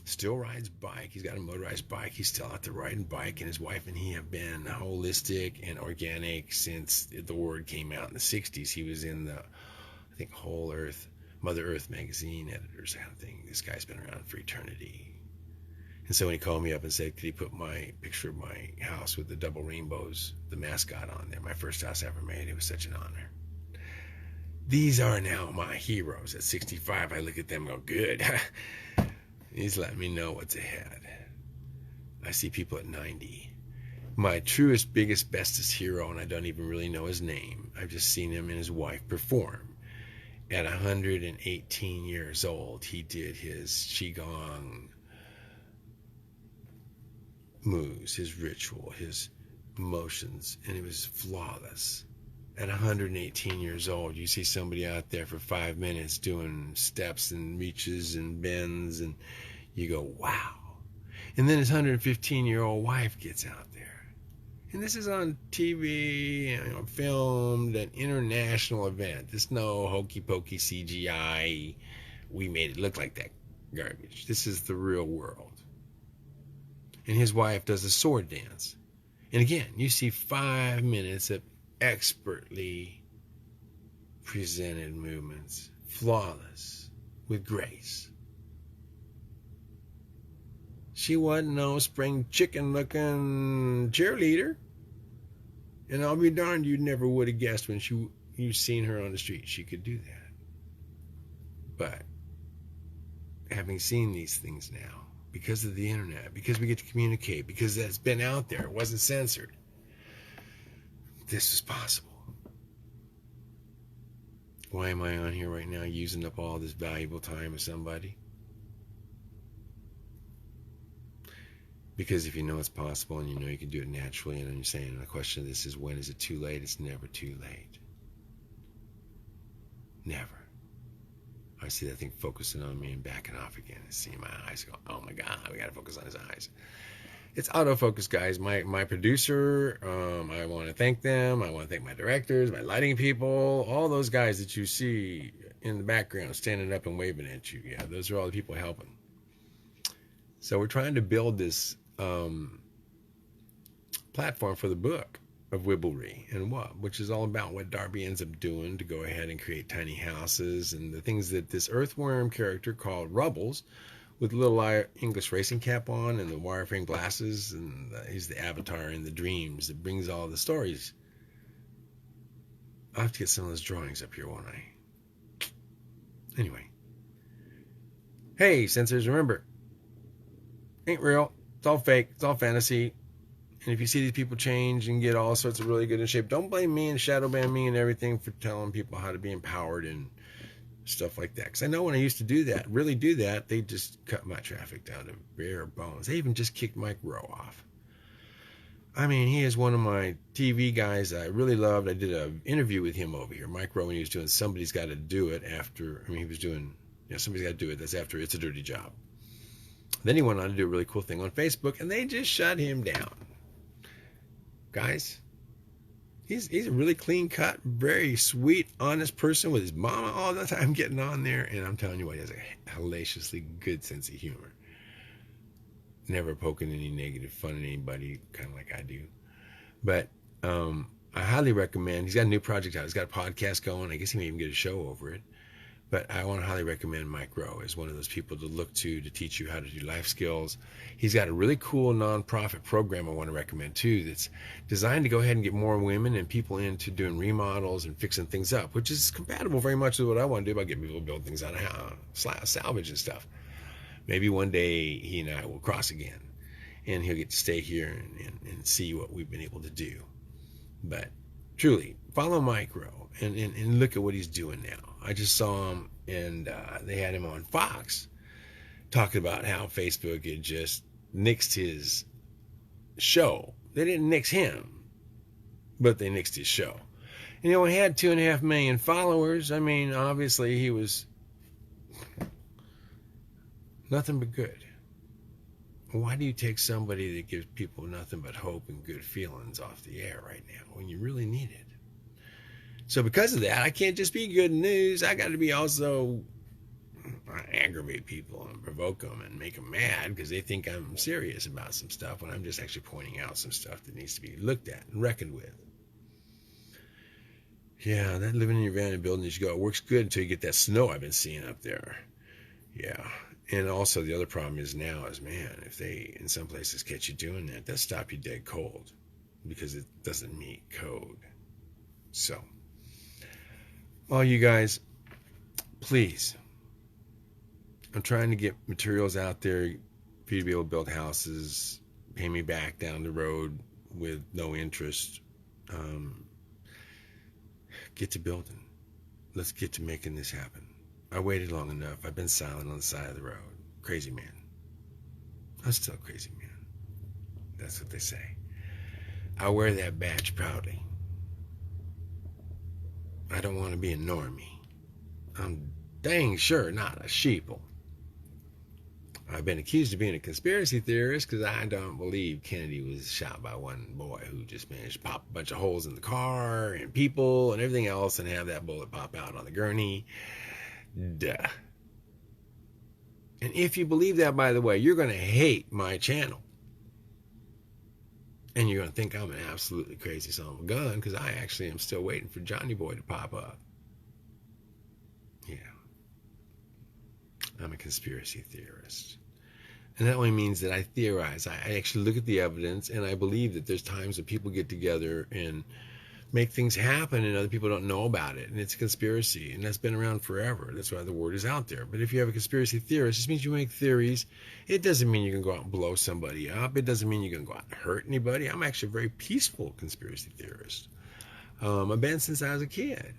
Still rides bike. He's got a motorized bike. He's still out there riding bike, and his wife and he have been holistic and organic since the word came out in the '60s. He was in the, I think, Whole Earth, Mother Earth magazine editors kind of thing. This guy's been around for eternity. And so when he called me up and said, could he put my picture of my house with the double rainbows, the mascot on there, my first house I ever made, it was such an honor. These are now my heroes. At 65, I look at them and go, good. He's letting me know what's ahead. I see people at 90. My truest, biggest, bestest hero, and I don't even really know his name. I've just seen him and his wife perform. At 118 years old, he did his Qigong moves, his ritual, his motions, and it was flawless. At 118 years old, you see somebody out there for 5 minutes doing steps and reaches and bends, and you go, wow. And then his 115-year-old wife gets out there. And this is on TV, filmed, an international event. There's no hokey pokey CGI. We made it look like that garbage. This is the real world. And his wife does a sword dance. And again, you see 5 minutes of expertly presented movements, flawless, with grace. She wasn't no spring chicken looking cheerleader. And I'll be darned, you never would have guessed when you've seen her on the street she could do that. But having seen these things now, because of the internet, because we get to communicate, because that's been out there, it wasn't censored, this is possible. Why am I on here right now using up all this valuable time with somebody? Because if you know it's possible and you know you can do it naturally, and I'm saying the question of this is, when is it too late? It's never too late. Never. I see that thing focusing on me and backing off again. I see my eyes go, oh my God, we got to focus on his eyes. It's autofocus, guys. My producer, I want to thank them. I want to thank my directors, my lighting people, all those guys that you see in the background standing up and waving at you. Yeah, those are all the people helping. So we're trying to build this platform for the book of Wibblery and which is all about what Darby ends up doing to go ahead and create tiny houses and the things that this earthworm character called Rubbles, with a little English racing cap on and the wireframe glasses, and he's the avatar in the dreams that brings all the stories. I'll have to get some of those drawings up here, won't I? Anyway. Hey, censors, remember, ain't real. It's all fake. It's all fantasy. And if you see these people change and get all sorts of really good in shape, don't blame me and shadow ban me and everything for telling people how to be empowered and stuff like that. Because I know when I used to do that, really do that, they just cut my traffic down to bare bones. They even just kicked Mike Rowe off. I mean, he is one of my TV guys I really loved. I did an interview with him over here. Mike Rowe, when he was doing Somebody's Got to Do It after, he was doing, Somebody's Got to Do It. That's after It's a Dirty Job. Then he went on to do a really cool thing on Facebook, and they just shut him down. Guys, he's a really clean-cut, very sweet, honest person with his mama all the time getting on there, and I'm telling you what, he has a hellaciously good sense of humor. Never poking any negative fun at anybody, kind of like I do. But I highly recommend, he's got a new project out. He's got a podcast going. I guess he may even get a show over it. But I want to highly recommend Mike Rowe as one of those people to look to teach you how to do life skills. He's got a really cool nonprofit program I want to recommend too that's designed to go ahead and get more women and people into doing remodels and fixing things up, which is compatible very much with what I want to do about getting people to build things out of house, salvage and stuff. Maybe one day he and I will cross again and he'll get to stay here and see what we've been able to do. But truly, follow Mike Rowe and look at what he's doing now. I just saw him, and they had him on Fox talking about how Facebook had just nixed his show. They didn't nix him, but they nixed his show. And he only had 2.5 million followers. I mean, obviously he was nothing but good. Why do you take somebody that gives people nothing but hope and good feelings off the air right now when you really need it? So because of that, I can't just be good news. I got to be also aggravate people and provoke them and make them mad because they think I'm serious about some stuff when I'm just actually pointing out some stuff that needs to be looked at and reckoned with. Yeah, that living in your van and building as you go, it works good until you get that snow I've been seeing up there. Yeah. And also the other problem is now is, man, if they in some places catch you doing that, they'll stop you dead cold because it doesn't meet code. So, all you guys, please, I'm trying to get materials out there for you to be able to build houses, pay me back down the road with no interest. Get to building. Let's get to making this happen. I waited long enough. I've been silent on the side of the road. Crazy man. I'm still a crazy man. That's what they say. I wear that badge proudly. I don't want to be a normie. I'm dang sure not a sheeple. I've been accused of being a conspiracy theorist because I don't believe Kennedy was shot by one boy who just managed to pop a bunch of holes in the car and people and everything else and have that bullet pop out on the gurney. Duh. And if you believe that, by the way, you're going to hate my channel. And you're going to think I'm an absolutely crazy son of a gun because I actually am still waiting for Johnny Boy to pop up. Yeah. I'm a conspiracy theorist. And that only means that I theorize. I actually look at the evidence and I believe that there's times when people get together and make things happen and other people don't know about it. And it's a conspiracy. And that's been around forever. That's why the word is out there. But if you have a conspiracy theorist, it just means you make theories. It doesn't mean you can go out and blow somebody up. It doesn't mean you can go out and hurt anybody. I'm actually a very peaceful conspiracy theorist. I've been since I was a kid.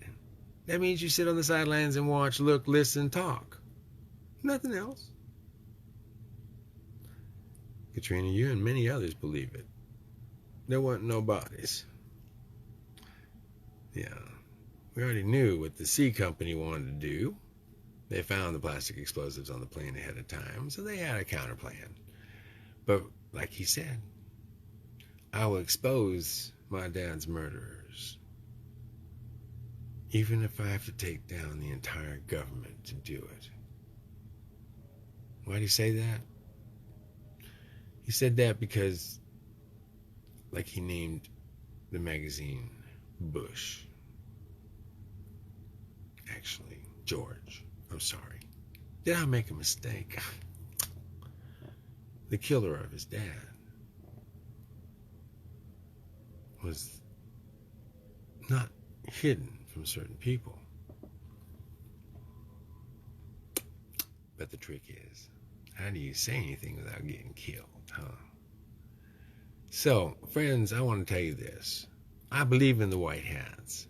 That means you sit on the sidelines and watch, look, listen, talk. Nothing else. Katrina, you and many others believe it. There weren't no bodies. Yeah. We already knew what the C company wanted to do. They found the plastic explosives on the plane ahead of time, so they had a counter plan. But like he said, I will expose my dad's murderers, even if I have to take down the entire government to do it. Why did he say that? He said that because, like he named the magazine Bush. Actually, George. I'm sorry. Did I make a mistake? The killer of his dad was not hidden from certain people. But the trick is, how do you say anything without getting killed, huh? So, friends, I want to tell you this. I believe in the white hats.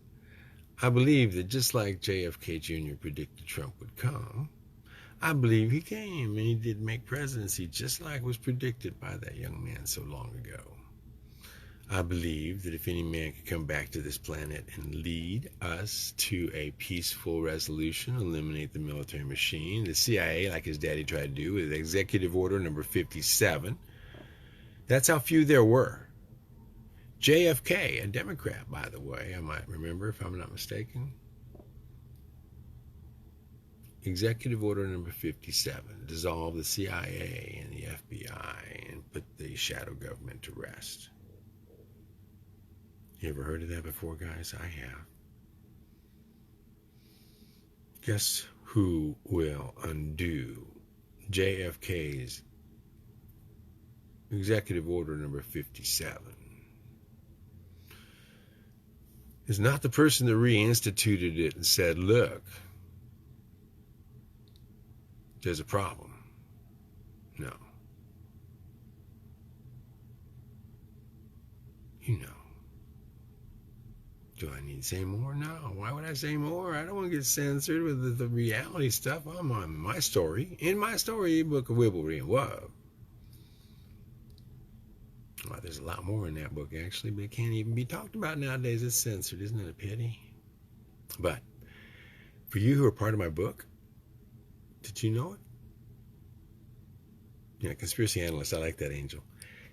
I believe that just like JFK Jr. predicted Trump would come, I believe he came and he did make presidency just like was predicted by that young man so long ago. I believe that if any man could come back to this planet and lead us to a peaceful resolution, eliminate the military machine, the CIA, like his daddy tried to do with Executive Order number 57, that's how few there were. JFK, a Democrat, by the way, I might remember if I'm not mistaken. Executive Order number 57, dissolve the CIA and the FBI and put the shadow government to rest. You ever heard of that before, guys? I have. Guess who will undo JFK's Executive Order number 57 is not the person that reinstituted it and said, look, there's a problem. No. You know. Do I need to say more? No. Why would I say more? I don't want to get censored with the reality stuff. I'm on my story. In my story, Book of Wibblery and Wub. Well, there's a lot more in that book, actually, but it can't even be talked about nowadays. It's censored. Isn't it a pity? But for you who are part of my book, did you know it? Yeah, conspiracy analyst. I like that, Angel.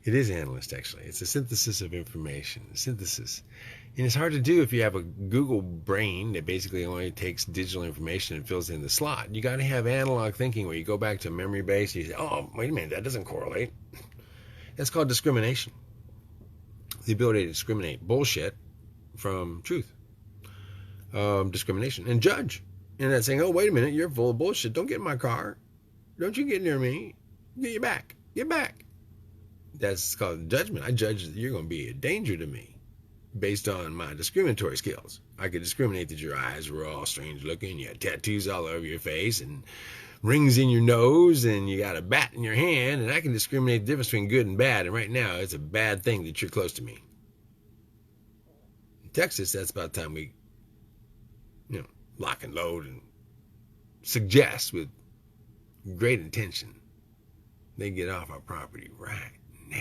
It is analyst, actually. It's a synthesis of information. Synthesis. And it's hard to do if you have a Google brain that basically only takes digital information and fills in the slot. You got to have analog thinking where you go back to a memory base and you say, oh, wait a minute, that doesn't correlate. That's called discrimination. The ability to discriminate bullshit from truth. Discrimination. And judge. And that's saying, oh, wait a minute, you're full of bullshit. Don't get in my car. Don't you get near me. Get back. Get back. That's called judgment. I judge that you're going to be a danger to me based on my discriminatory skills. I could discriminate that your eyes were all strange looking, you had tattoos all over your face, and rings in your nose, and you got a bat in your hand, and I can discriminate the difference between good and bad, and right now it's a bad thing that you're close to me. In Texas, that's about the time we, lock and load and suggest with great intention they get off our property right now.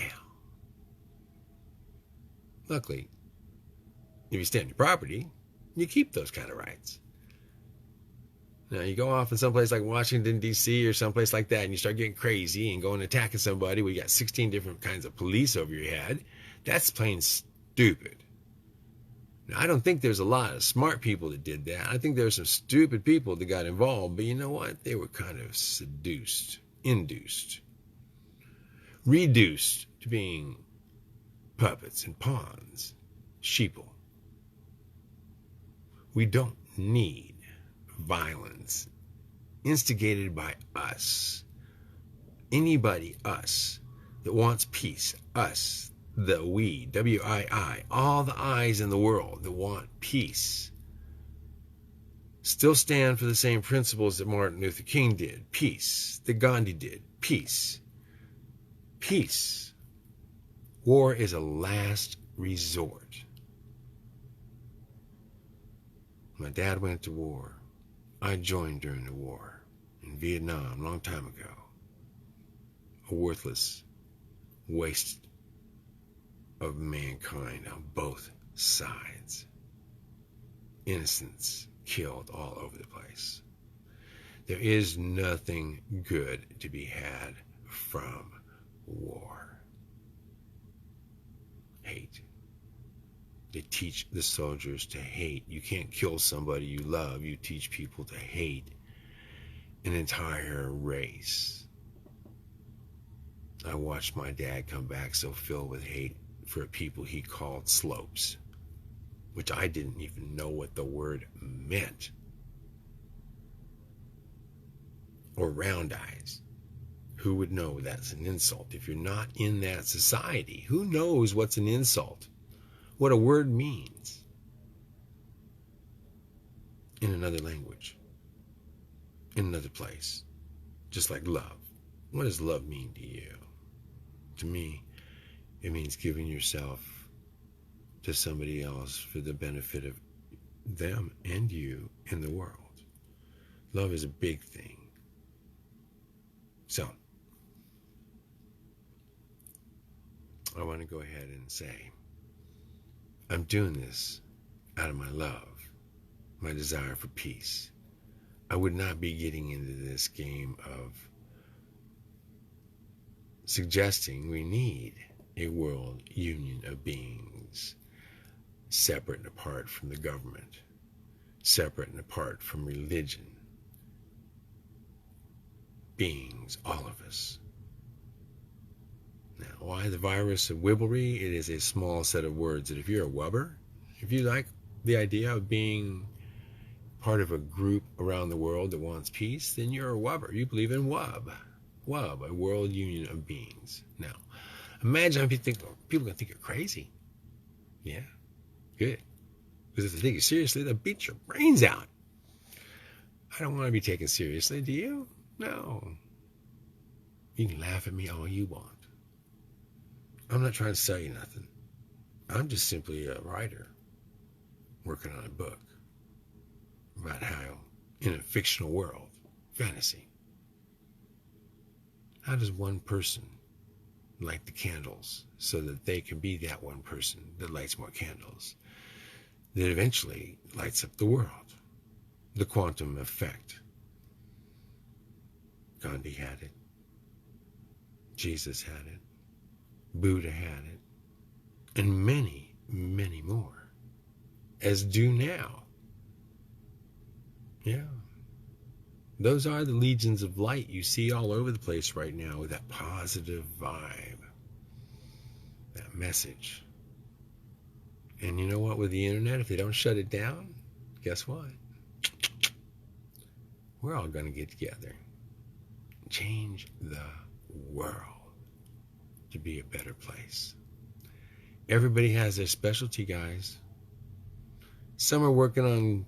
Luckily, if you stay on your property, you keep those kind of rights. Now, you go off in someplace like Washington, D.C. or someplace like that, and you start getting crazy and going attacking somebody where you got 16 different kinds of police over your head. That's plain stupid. Now, I don't think there's a lot of smart people that did that. I think there were some stupid people that got involved, but you know what? They were kind of seduced, induced, reduced to being puppets and pawns, sheeple. We don't need violence instigated by us. Anybody, us, that wants peace, us, the we, W-I-I, all the I's in the world that want peace, still stand for the same principles that Martin Luther King did, peace, that Gandhi did, peace. Peace. War is a last resort. My dad went to war. I joined during the war in Vietnam a long time ago. A worthless waste of mankind on both sides. Innocents killed all over the place. There is nothing good to be had from war. Hate. They teach the soldiers to hate. You can't kill somebody you love. You teach people to hate an entire race. I watched my dad come back so filled with hate for people he called slopes, which I didn't even know what the word meant. Or round eyes. Who would know that's an insult? If you're not in that society, who knows what's an insult? What a word means in another language, in another place, just like love. What does love mean to you? To me, it means giving yourself to somebody else for the benefit of them and you in the world. Love is a big thing. So, I want to go ahead and say, I'm doing this out of my love, my desire for peace. I would not be getting into this game of suggesting we need a world union of beings, separate and apart from the government, separate and apart from religion. Beings, all of us. Now, why the virus of wibblery? It is a small set of words that if you're a wubber, if you like the idea of being part of a group around the world that wants peace, then you're a wubber. You believe in WUB, a world union of beings. Now, imagine how people gonna think you're crazy. Yeah, good. Because if they take you seriously, they'll beat your brains out. I don't want to be taken seriously, do you? No. You can laugh at me all you want. I'm not trying to sell you nothing. I'm just simply a writer working on a book about how, in a fictional world, fantasy, how does one person light the candles so that they can be that one person that lights more candles, that eventually lights up the world? The quantum effect. Gandhi had it. Jesus had it. Buddha had it. And many, many more, as do now. Yeah. Those are the legions of light you see all over the place right now with that positive vibe, that message. And you know what? With the internet, if they don't shut it down, guess what? We're all going to get together and change the world to be a better place. Everybody has their specialty, guys. Some are working on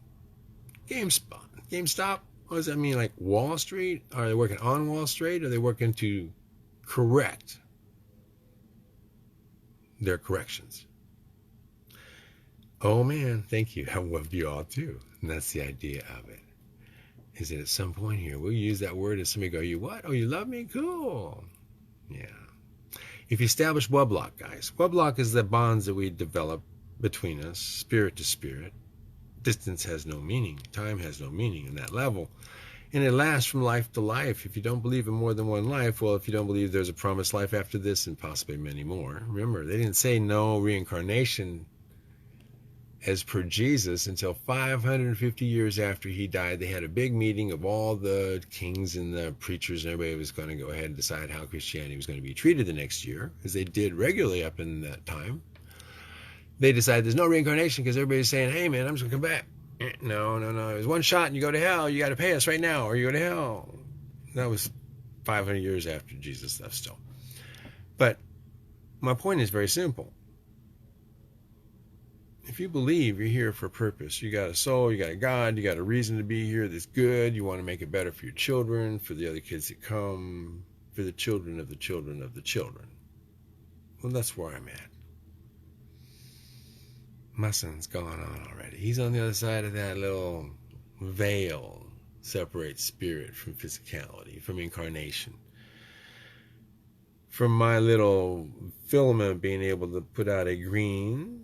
GameStop. What does that mean? Like Wall Street? Are they working on Wall Street? Or are they working to correct their corrections? Oh man, thank you. I love you all too. And that's the idea of it. Is that at some point here, we'll use that word and somebody go, you what? Oh, you love me? Cool. Yeah. If you establish Wublock, guys, Wublock is the bonds that we develop between us, spirit to spirit. Distance has no meaning. Time has no meaning in that level. And it lasts from life to life. If you don't believe in more than one life, well, if you don't believe there's a promised life after this and possibly many more. Remember, they didn't say no reincarnation as per Jesus until 550 years after he died. They had a big meeting of all the kings and the preachers, and everybody was going to go ahead and decide how Christianity was going to be treated the next year, as they did regularly up in that time. They decided there's no reincarnation because everybody's saying, hey man, I'm just going to come back. No. It was one shot and you go to hell. You got to pay us right now or you go to hell. That was 500 years after Jesus left still. But my point is very simple. If you believe you're here for a purpose, you got a soul, you got a God, you got a reason to be here that's good, you want to make it better for your children, for the other kids that come, for the children of the children of the children. Well, that's where I'm at. My son's gone on already. He's on the other side of that little veil, separates spirit from physicality, from incarnation. From my little filament being able to put out a green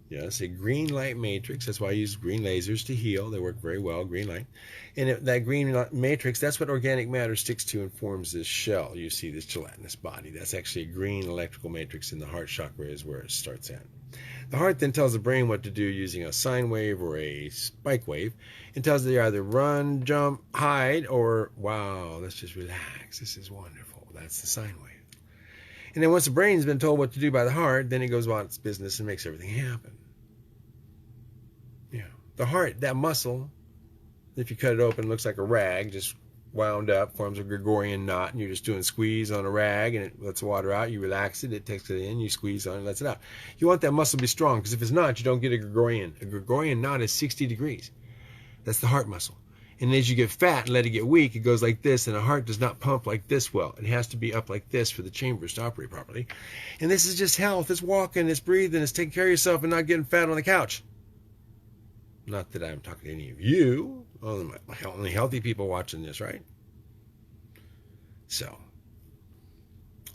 light matrix. That's why I use green lasers to heal. They work very well, green light. And that green matrix, that's what organic matter sticks to and forms this shell. You see this gelatinous body. That's actually a green electrical matrix, and the heart chakra is where it starts at. The heart then tells the brain what to do using a sine wave or a spike wave. It tells it either run, jump, hide, or, wow, let's just relax. This is wonderful. That's the sine wave. And then once the brain's been told what to do by the heart, then it goes about its business and makes everything happen. Yeah. The heart, that muscle, if you cut it open, it looks like a rag, just wound up, forms a Gregorian knot, and you're just doing squeeze on a rag, and it lets the water out. You relax it, it takes it in, you squeeze on it, lets it out. You want that muscle to be strong, because if it's not, you don't get a Gregorian. A Gregorian knot is 60 degrees. That's the heart muscle. And as you get fat and let it get weak, it goes like this, and the heart does not pump like this well. It has to be up like this for the chambers to operate properly. And this is just health. It's walking, it's breathing, it's taking care of yourself and not getting fat on the couch. Not that I'm talking to any of you. Only healthy people watching this, right? So,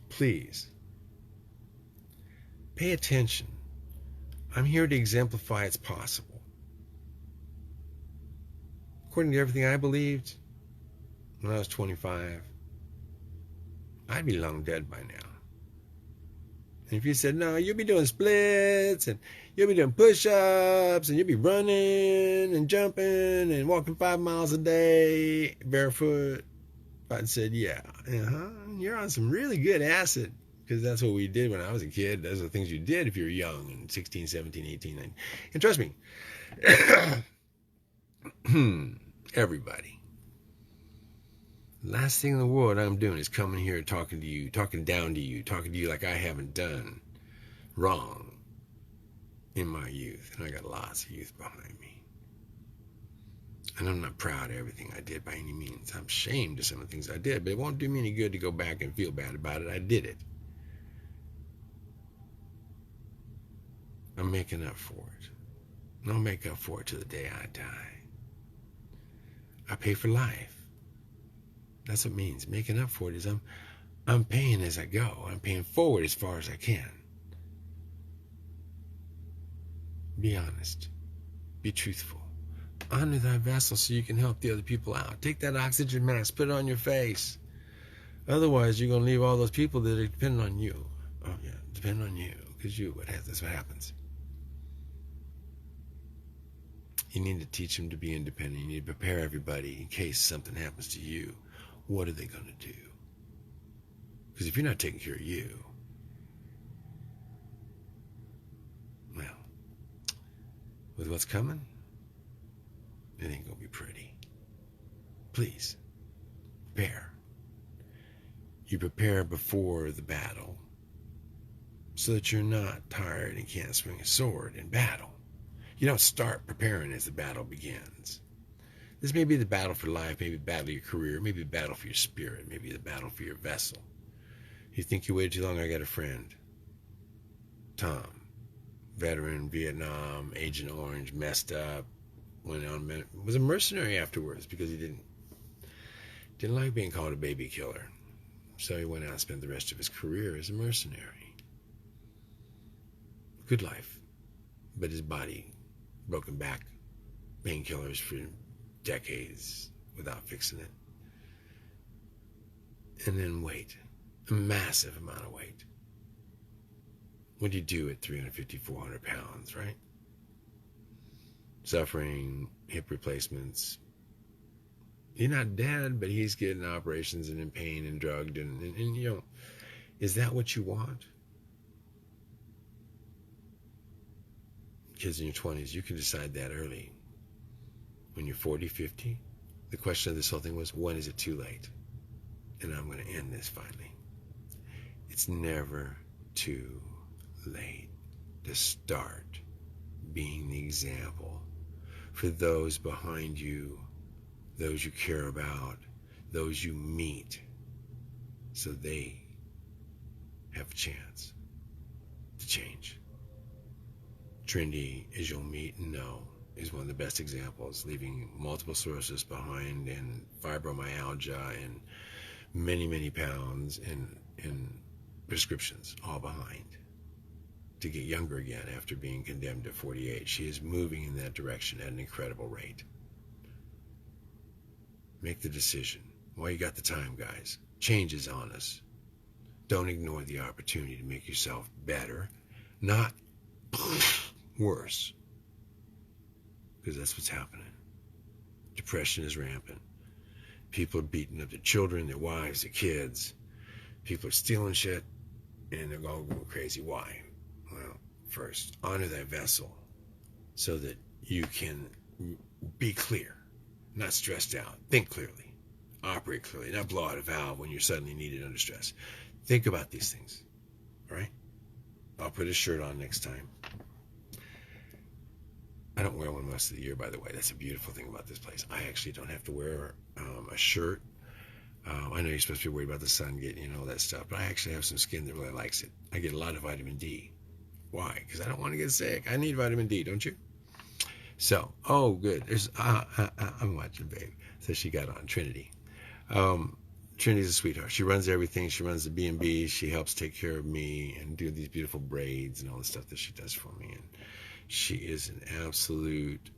please, pay attention. I'm here to exemplify it's possible. According to everything I believed, when I was 25, I'd be long dead by now. And if you said, no, you'll be doing splits, and you'll be doing push-ups, and you'll be running, and jumping, and walking 5 miles a day, barefoot, I'd said, yeah, you're on some really good acid, because that's what we did when I was a kid. Those are the things you did if you were young, and 16, 17, 18, 19. And trust me, Everybody. Last thing in the world I'm doing is coming here talking to you, talking down to you, talking to you like I haven't done wrong in my youth. And I got lots of youth behind me. And I'm not proud of everything I did by any means. I'm ashamed of some of the things I did, but it won't do me any good to go back and feel bad about it. I did it. I'm making up for it. And I'll make up for it till the day I die. I pay for life. That's what it means. Making up for it is I'm paying as I go. I'm paying forward as far as I can. Be honest. Be truthful. Honor thy vessel so you can help the other people out. Take that oxygen mask, put it on your face. Otherwise, you're going to leave all those people that depend on you. Oh, yeah, depend on you. Because that's what happens. You need to teach them to be independent. You need to prepare everybody in case something happens to you. What are they going to do? Because if you're not taking care of you, well, with what's coming, it ain't going to be pretty. Please, prepare. You prepare before the battle so that you're not tired and can't swing a sword in battle. You don't start preparing as the battle begins. This may be the battle for life, maybe the battle of your career, maybe the battle for your spirit, maybe the battle for your vessel. You think you waited too long? I got a friend, Tom, veteran, Vietnam, Agent Orange, messed up, went on, was a mercenary afterwards because he didn't like being called a baby killer. So he went out and spent the rest of his career as a mercenary. Good life, but his body, broken back, painkillers for decades without fixing it. And then weight, a massive amount of weight. What do you do at 350, 400 pounds, right? Suffering, hip replacements. You're not dead, but he's getting operations and in pain and drugged. And you know, is that what you want? Kids in your 20s, you can decide that early. When you're 40, 50, the question of this whole thing was, when is it too late? And I'm going to end this finally. It's never too late to start being the example for those behind you, those you care about, those you meet, so they have a chance to change. Trinity, as you'll meet and know, is one of the best examples, leaving multiple cirrhosis behind and fibromyalgia and many, many pounds and prescriptions all behind to get younger again after being condemned to 48. She is moving in that direction at an incredible rate. Make the decision while you got the time, guys. Change is on us. Don't ignore the opportunity to make yourself better, not worse. Because that's what's happening. Depression is rampant. People are beating up their children, their wives, their kids. People are stealing shit, and they're all going crazy. Why? Well, first, honor that vessel so that you can be clear, not stressed out. Think clearly. Operate clearly. Not blow out a valve when you're suddenly needed under stress. Think about these things. All right? I'll put a shirt on next time. I don't wear one most of the year, by the way. That's a beautiful thing about this place. I actually don't have to wear a shirt. I know you're supposed to be worried about the sun getting, all that stuff, but I actually have some skin that really likes it. I get a lot of vitamin D. Why? Because I don't want to get sick. I need vitamin D, don't you? So, oh, good. I'm watching, babe. So she got on Trinity. Trinity's a sweetheart. She runs everything. She runs the B&B. She helps take care of me and do these beautiful braids and all the stuff that she does for me. And she is an absolute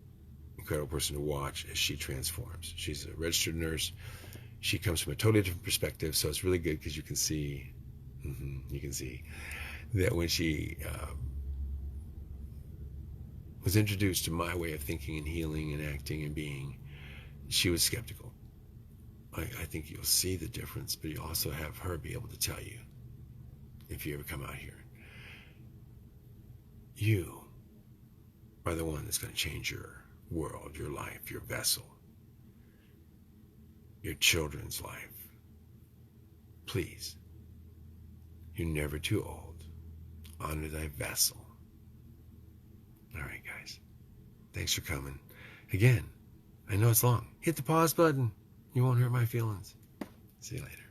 incredible person to watch as she transforms. She's a registered nurse. She comes from a totally different perspective, so it's really good because you can see that when she was introduced to my way of thinking and healing and acting and being, she was skeptical. I think you'll see the difference, but you also have her be able to tell you if you ever come out here. You are the one that's going to change your world, your life, your vessel, your children's life. Please, you're never too old. Honor thy vessel. All right, guys. Thanks for coming. Again, I know it's long. Hit the pause button. You won't hurt my feelings. See you later.